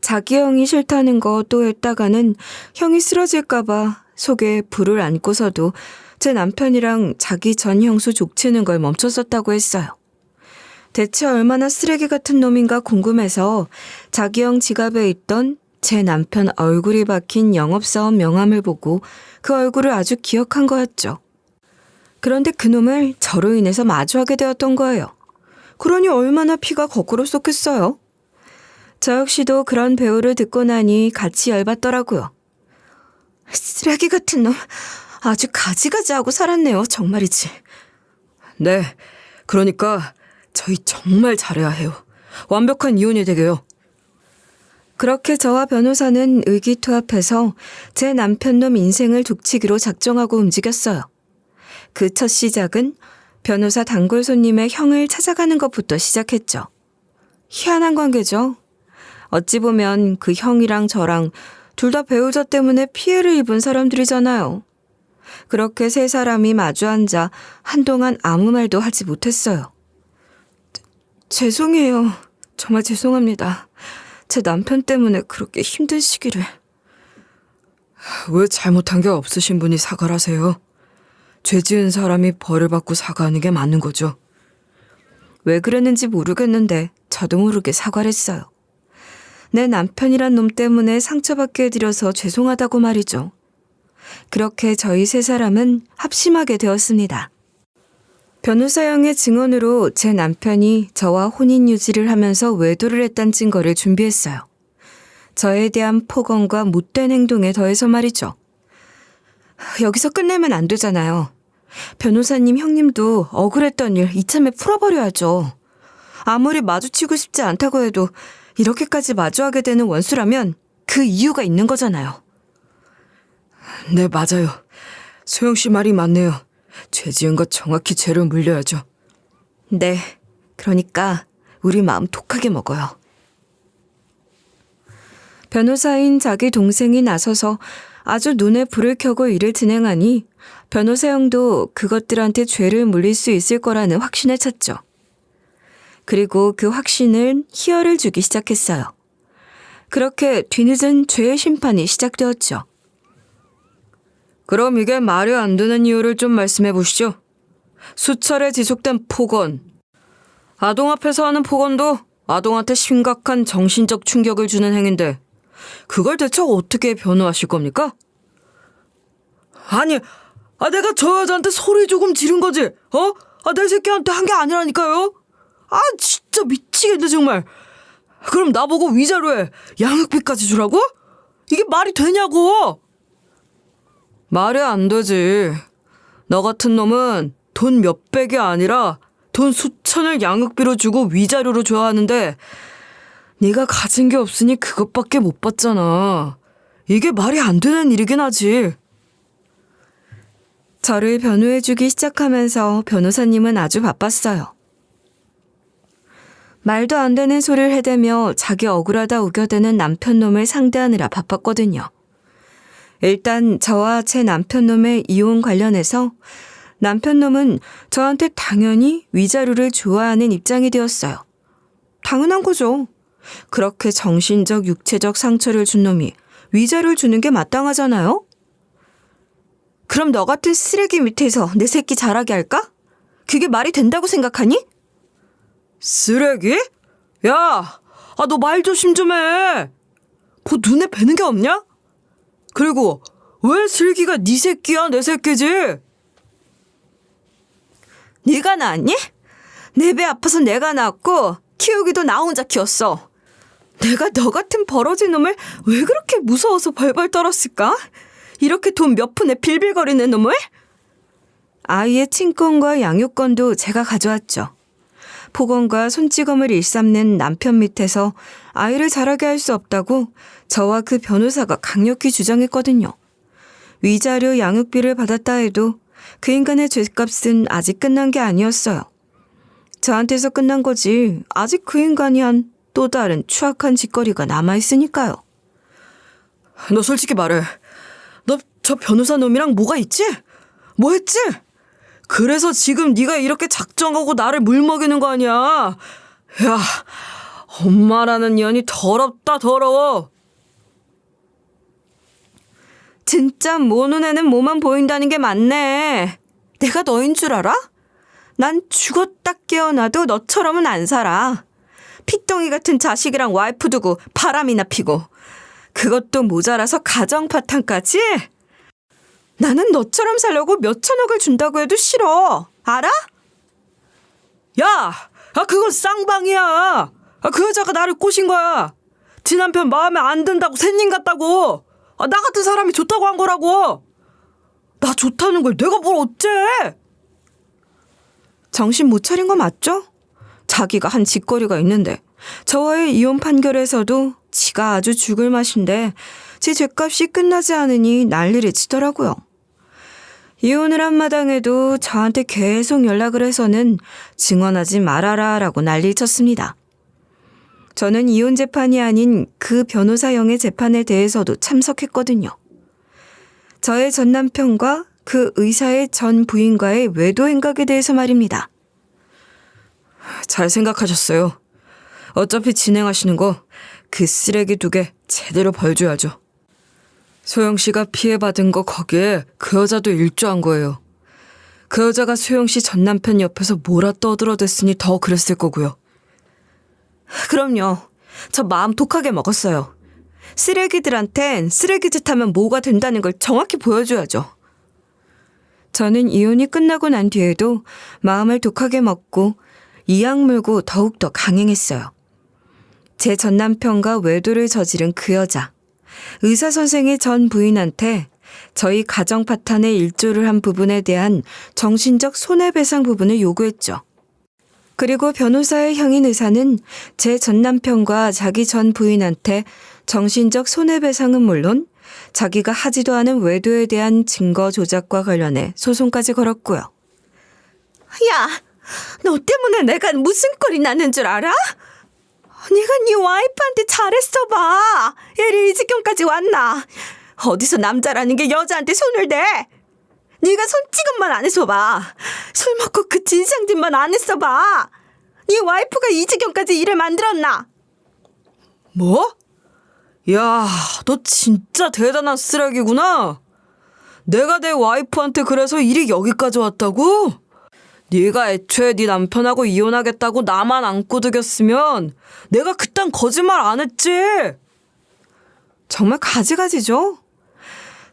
[SPEAKER 1] 자기 형이 싫다는 거 또 했다가는 형이 쓰러질까봐 속에 불을 안고서도 제 남편이랑 자기 전 형수 족치는 걸 멈췄었다고 했어요. 대체 얼마나 쓰레기 같은 놈인가 궁금해서 자기 형 지갑에 있던 제 남편 얼굴이 박힌 영업사원 명함을 보고 그 얼굴을 아주 기억한 거였죠. 그런데 그놈을 저로 인해서 마주하게 되었던 거예요. 그러니 얼마나 피가 거꾸로 쏟겠어요. 저 역시도 그런 배우를 듣고 나니 같이 열받더라고요. 쓰레기 같은 놈, 아주 가지가지하고 살았네요, 정말이지.
[SPEAKER 3] 네, 그러니까 저희 정말 잘해야 해요. 완벽한 이혼이 되게요.
[SPEAKER 1] 그렇게 저와 변호사는 의기투합해서 제 남편놈 인생을 독치기로 작정하고 움직였어요. 그 첫 시작은 변호사 단골 손님의 형을 찾아가는 것부터 시작했죠. 희한한 관계죠. 어찌 보면 그 형이랑 저랑 둘 다 배우자 때문에 피해를 입은 사람들이잖아요. 그렇게 세 사람이 마주 앉아 한동안 아무 말도 하지 못했어요. 죄송해요. 정말 죄송합니다. 제 남편 때문에 그렇게 힘든 시기를.
[SPEAKER 3] 왜 잘못한 게 없으신 분이 사과를 하세요? 죄 지은 사람이 벌을 받고 사과하는 게 맞는 거죠.
[SPEAKER 1] 왜 그랬는지 모르겠는데 저도 모르게 사과를 했어요. 내 남편이란 놈 때문에 상처받게 해드려서 죄송하다고 말이죠. 그렇게 저희 세 사람은 합심하게 되었습니다. 변호사 형의 증언으로 제 남편이 저와 혼인 유지를 하면서 외도를 했다는 증거를 준비했어요. 저에 대한 폭언과 못된 행동에 더해서 말이죠. 여기서 끝내면 안 되잖아요. 변호사님 형님도 억울했던 일 이참에 풀어버려야죠. 아무리 마주치고 싶지 않다고 해도 이렇게까지 마주하게 되는 원수라면 그 이유가 있는 거잖아요.
[SPEAKER 3] 네, 맞아요. 소영 씨 말이 맞네요. 죄 지은 것 정확히 죄를 물려야죠.
[SPEAKER 1] 네, 그러니까 우리 마음 독하게 먹어요. 변호사인 자기 동생이 나서서 아주 눈에 불을 켜고 일을 진행하니 변호사 형도 그것들한테 죄를 물릴 수 있을 거라는 확신을 찼죠. 그리고 그 확신을 희열을 주기 시작했어요. 그렇게 뒤늦은 죄의 심판이 시작되었죠.
[SPEAKER 3] 그럼 이게 말이 안 되는 이유를 좀 말씀해 보시죠. 수차례 지속된 폭언. 아동 앞에서 하는 폭언도 아동한테 심각한 정신적 충격을 주는 행위인데 그걸 대체 어떻게 변호하실 겁니까? 아니, 내가 저 여자한테 소리 조금 지른 거지. 내 새끼한테 한 게 아니라니까요. 진짜 미치겠네 정말. 그럼 나보고 위자료에 양육비까지 주라고? 이게 말이 되냐고. 말이 안 되지. 너 같은 놈은 돈 몇백이 아니라 돈 수천을 양육비로 주고 위자료로 줘야 하는데 네가 가진 게 없으니 그것밖에 못 받잖아. 이게 말이 안 되는 일이긴 하지.
[SPEAKER 1] 저를 변호해주기 시작하면서 변호사님은 아주 바빴어요. 말도 안 되는 소리를 해대며 자기 억울하다 우겨대는 남편놈을 상대하느라 바빴거든요. 일단 저와 제 남편놈의 이혼 관련해서 남편놈은 저한테 당연히 위자료를 좋아하는 입장이 되었어요. 당연한 거죠. 그렇게 정신적, 육체적 상처를 준 놈이 위자료를 주는 게 마땅하잖아요? 그럼 너 같은 쓰레기 밑에서 내 새끼 자라게 할까? 그게 말이 된다고 생각하니?
[SPEAKER 3] 쓰레기? 야, 너 말 조심 좀 해. 뭐 눈에 뵈는 게 없냐? 그리고 왜 슬기가 네 새끼야, 내 새끼지?
[SPEAKER 2] 네가 낳았니? 내 배 아파서 내가 낳았고 키우기도 나 혼자 키웠어. 내가 너 같은 버러진 놈을 왜 그렇게 무서워서 벌벌 떨었을까? 이렇게 돈 몇 푼에 빌빌거리는 놈을?
[SPEAKER 1] 아이의 친권과 양육권도 제가 가져왔죠. 폭언과 손찌검을 일삼는 남편 밑에서 아이를 자라게 할 수 없다고 저와 그 변호사가 강력히 주장했거든요. 위자료 양육비를 받았다 해도 그 인간의 죗값은 아직 끝난 게 아니었어요. 저한테서 끝난 거지 아직 그 인간이 한 또 다른 추악한 짓거리가 남아있으니까요.
[SPEAKER 3] 너 솔직히 말해. 너 저 변호사 놈이랑 뭐가 있지? 뭐 했지? 그래서 지금 네가 이렇게 작정하고 나를 물먹이는 거 아니야. 야, 엄마라는 년이 더럽다 더러워.
[SPEAKER 2] 진짜 모 눈에는 뭐만 보인다는 게 맞네. 내가 너인 줄 알아? 난 죽었다 깨어나도 너처럼은 안 살아. 피덩이 같은 자식이랑 와이프 두고 바람이나 피고 그것도 모자라서 가정 파탄까지? 나는 너처럼 살려고 몇천억을 준다고 해도 싫어. 알아?
[SPEAKER 3] 야, 그건 쌍방이야. 그 여자가 나를 꼬신 거야. 지 남편 마음에 안 든다고 샌님 같다고. 나 같은 사람이 좋다고 한 거라고. 나 좋다는 걸 내가 뭘 어째?
[SPEAKER 1] 정신 못 차린 거 맞죠? 자기가 한 짓거리가 있는데 저와의 이혼 판결에서도 지가 아주 죽을 맛인데 지 죗값이 끝나지 않으니 난리를 치더라고요. 이혼을 한 마당에도 저한테 계속 연락을 해서는 증언하지 말아라 라고 난리를 쳤습니다. 저는 이혼 재판이 아닌 그 변호사형의 재판에 대해서도 참석했거든요. 저의 전 남편과 그 의사의 전 부인과의 외도 행각에 대해서 말입니다.
[SPEAKER 3] 잘 생각하셨어요. 어차피 진행하시는 거 그 쓰레기 2개 제대로 벌줘야죠. 소영 씨가 피해받은 거 거기에 그 여자도 일조한 거예요. 그 여자가 소영 씨 전 남편 옆에서 몰아 떠들어댔으니 더 그랬을 거고요.
[SPEAKER 2] 그럼요. 저 마음 독하게 먹었어요. 쓰레기들한텐 쓰레기 짓 하면 뭐가 된다는 걸 정확히 보여줘야죠.
[SPEAKER 1] 저는 이혼이 끝나고 난 뒤에도 마음을 독하게 먹고 이악 물고 더욱더 강행했어요. 제 전 남편과 외도를 저지른 그 여자, 의사 선생의 전 부인한테 저희 가정 파탄에 일조를 한 부분에 대한 정신적 손해배상 부분을 요구했죠. 그리고 변호사의 형인 의사는 제 전 남편과 자기 전 부인한테 정신적 손해배상은 물론 자기가 하지도 않은 외도에 대한 증거 조작과 관련해 소송까지 걸었고요.
[SPEAKER 2] 야, 너 때문에 내가 무슨 꼴이 났는 줄 알아? 네가 네 와이프한테 잘했어 봐. 애를 이 지경까지 왔나. 어디서 남자라는 게 여자한테 손을 대. 네가 손찌검만 안 해서 봐. 술 먹고 그 진상짓만 안 했어 봐. 네 와이프가 이 지경까지 일을 만들었나.
[SPEAKER 3] 뭐? 야, 너 진짜 대단한 쓰레기구나. 내가 내 와이프한테 그래서 일이 여기까지 왔다고? 네가 애초에 네 남편하고 이혼하겠다고 나만 안 꼬드겼으면 내가 그딴 거짓말 안 했지.
[SPEAKER 1] 정말 가지가지죠?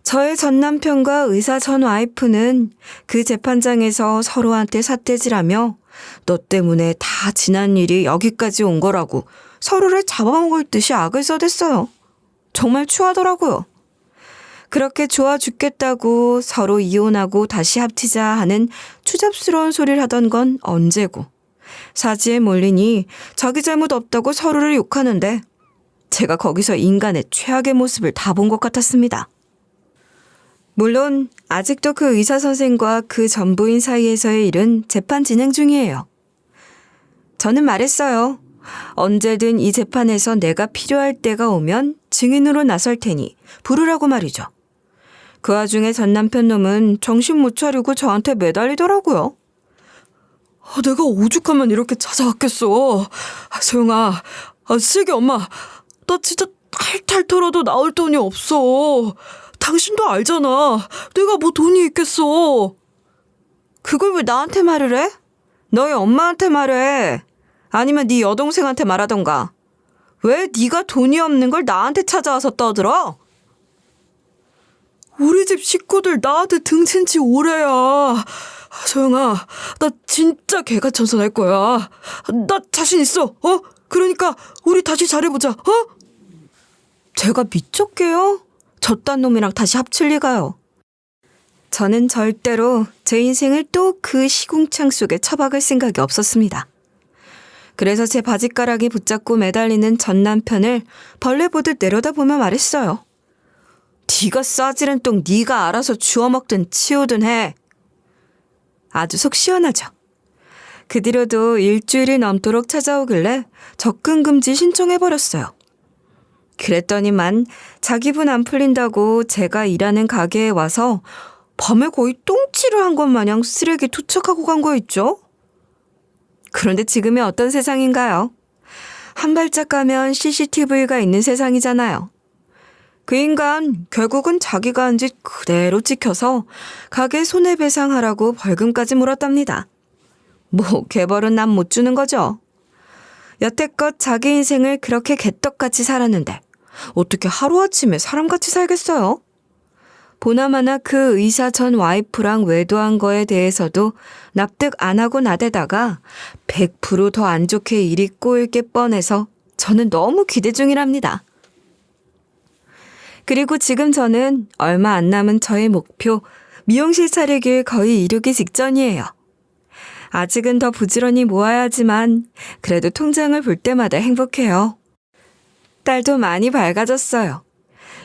[SPEAKER 1] 저의 전 남편과 의사 전 와이프는 그 재판장에서 서로한테 삿대질하며 너 때문에 다 지난 일이 여기까지 온 거라고 서로를 잡아먹을 듯이 악을 써댔어요. 정말 추하더라고요. 그렇게 좋아 죽겠다고 서로 이혼하고 다시 합치자 하는 추잡스러운 소리를 하던 건 언제고 사지에 몰리니 자기 잘못 없다고 서로를 욕하는데 제가 거기서 인간의 최악의 모습을 다 본 것 같았습니다. 물론 아직도 그 의사 선생과 그 전부인 사이에서의 일은 재판 진행 중이에요. 저는 말했어요. 언제든 이 재판에서 내가 필요할 때가 오면 증인으로 나설 테니 부르라고 말이죠. 그 와중에 전 남편 놈은 정신 못 차리고 저한테 매달리더라고요.
[SPEAKER 3] 내가 오죽하면 이렇게 찾아왔겠어. 소영아, 슬기 엄마, 나 진짜 탈탈 털어도 나올 돈이 없어. 당신도 알잖아. 내가 뭐 돈이 있겠어.
[SPEAKER 1] 그걸 왜 나한테 말을 해? 너희 엄마한테 말해. 아니면 네 여동생한테 말하던가. 왜 네가 돈이 없는 걸 나한테 찾아와서 떠들어?
[SPEAKER 3] 우리 집 식구들 나한테 등친 지 오래야. 소영아, 나 진짜 개가천선할 거야. 나 자신 있어. 그러니까 우리 다시 잘해보자.
[SPEAKER 1] 제가 미쳤게요? 저딴 놈이랑 다시 합칠 리가요. 저는 절대로 제 인생을 또 그 시궁창 속에 처박을 생각이 없었습니다. 그래서 제 바지가락이 붙잡고 매달리는 전 남편을 벌레 보듯 내려다보며 말했어요. 네가 싸지른 똥 네가 알아서 주워먹든 치우든 해. 아주 속 시원하죠. 그 뒤로도 일주일이 넘도록 찾아오길래 접근 금지 신청해버렸어요. 그랬더니만 자기 분 안 풀린다고 제가 일하는 가게에 와서 밤에 거의 똥칠을 한 것 마냥 쓰레기 투척하고 간 거 있죠? 그런데 지금이 어떤 세상인가요? 한 발짝 가면 CCTV가 있는 세상이잖아요. 그 인간 결국은 자기가 한 짓 그대로 찍혀서 가게 손해배상하라고 벌금까지 물었답니다. 뭐 개벌은 남 못 주는 거죠. 여태껏 자기 인생을 그렇게 개떡같이 살았는데 어떻게 하루아침에 사람같이 살겠어요? 보나마나 그 의사 전 와이프랑 외도한 거에 대해서도 납득 안 하고 나대다가 100% 더 안 좋게 일이 꼬일 게 뻔해서 저는 너무 기대 중이랍니다. 그리고 지금 저는 얼마 안 남은 저의 목표 미용실 차리기를 거의 이루기 직전이에요. 아직은 더 부지런히 모아야 하지만 그래도 통장을 볼 때마다 행복해요. 딸도 많이 밝아졌어요.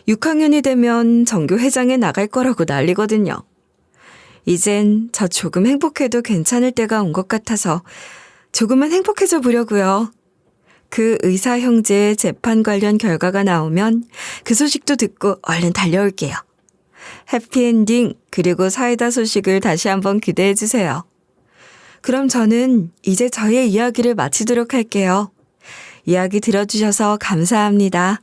[SPEAKER 1] 6학년이 되면 전교 회장에 나갈 거라고 난리거든요. 이젠 저 조금 행복해도 괜찮을 때가 온 것 같아서 조금은 행복해져 보려고요. 그 의사 형제의 재판 관련 결과가 나오면 그 소식도 듣고 얼른 달려올게요. 해피엔딩 그리고 사이다 소식을 다시 한번 기대해 주세요. 그럼 저는 이제 저의 이야기를 마치도록 할게요. 이야기 들어주셔서 감사합니다.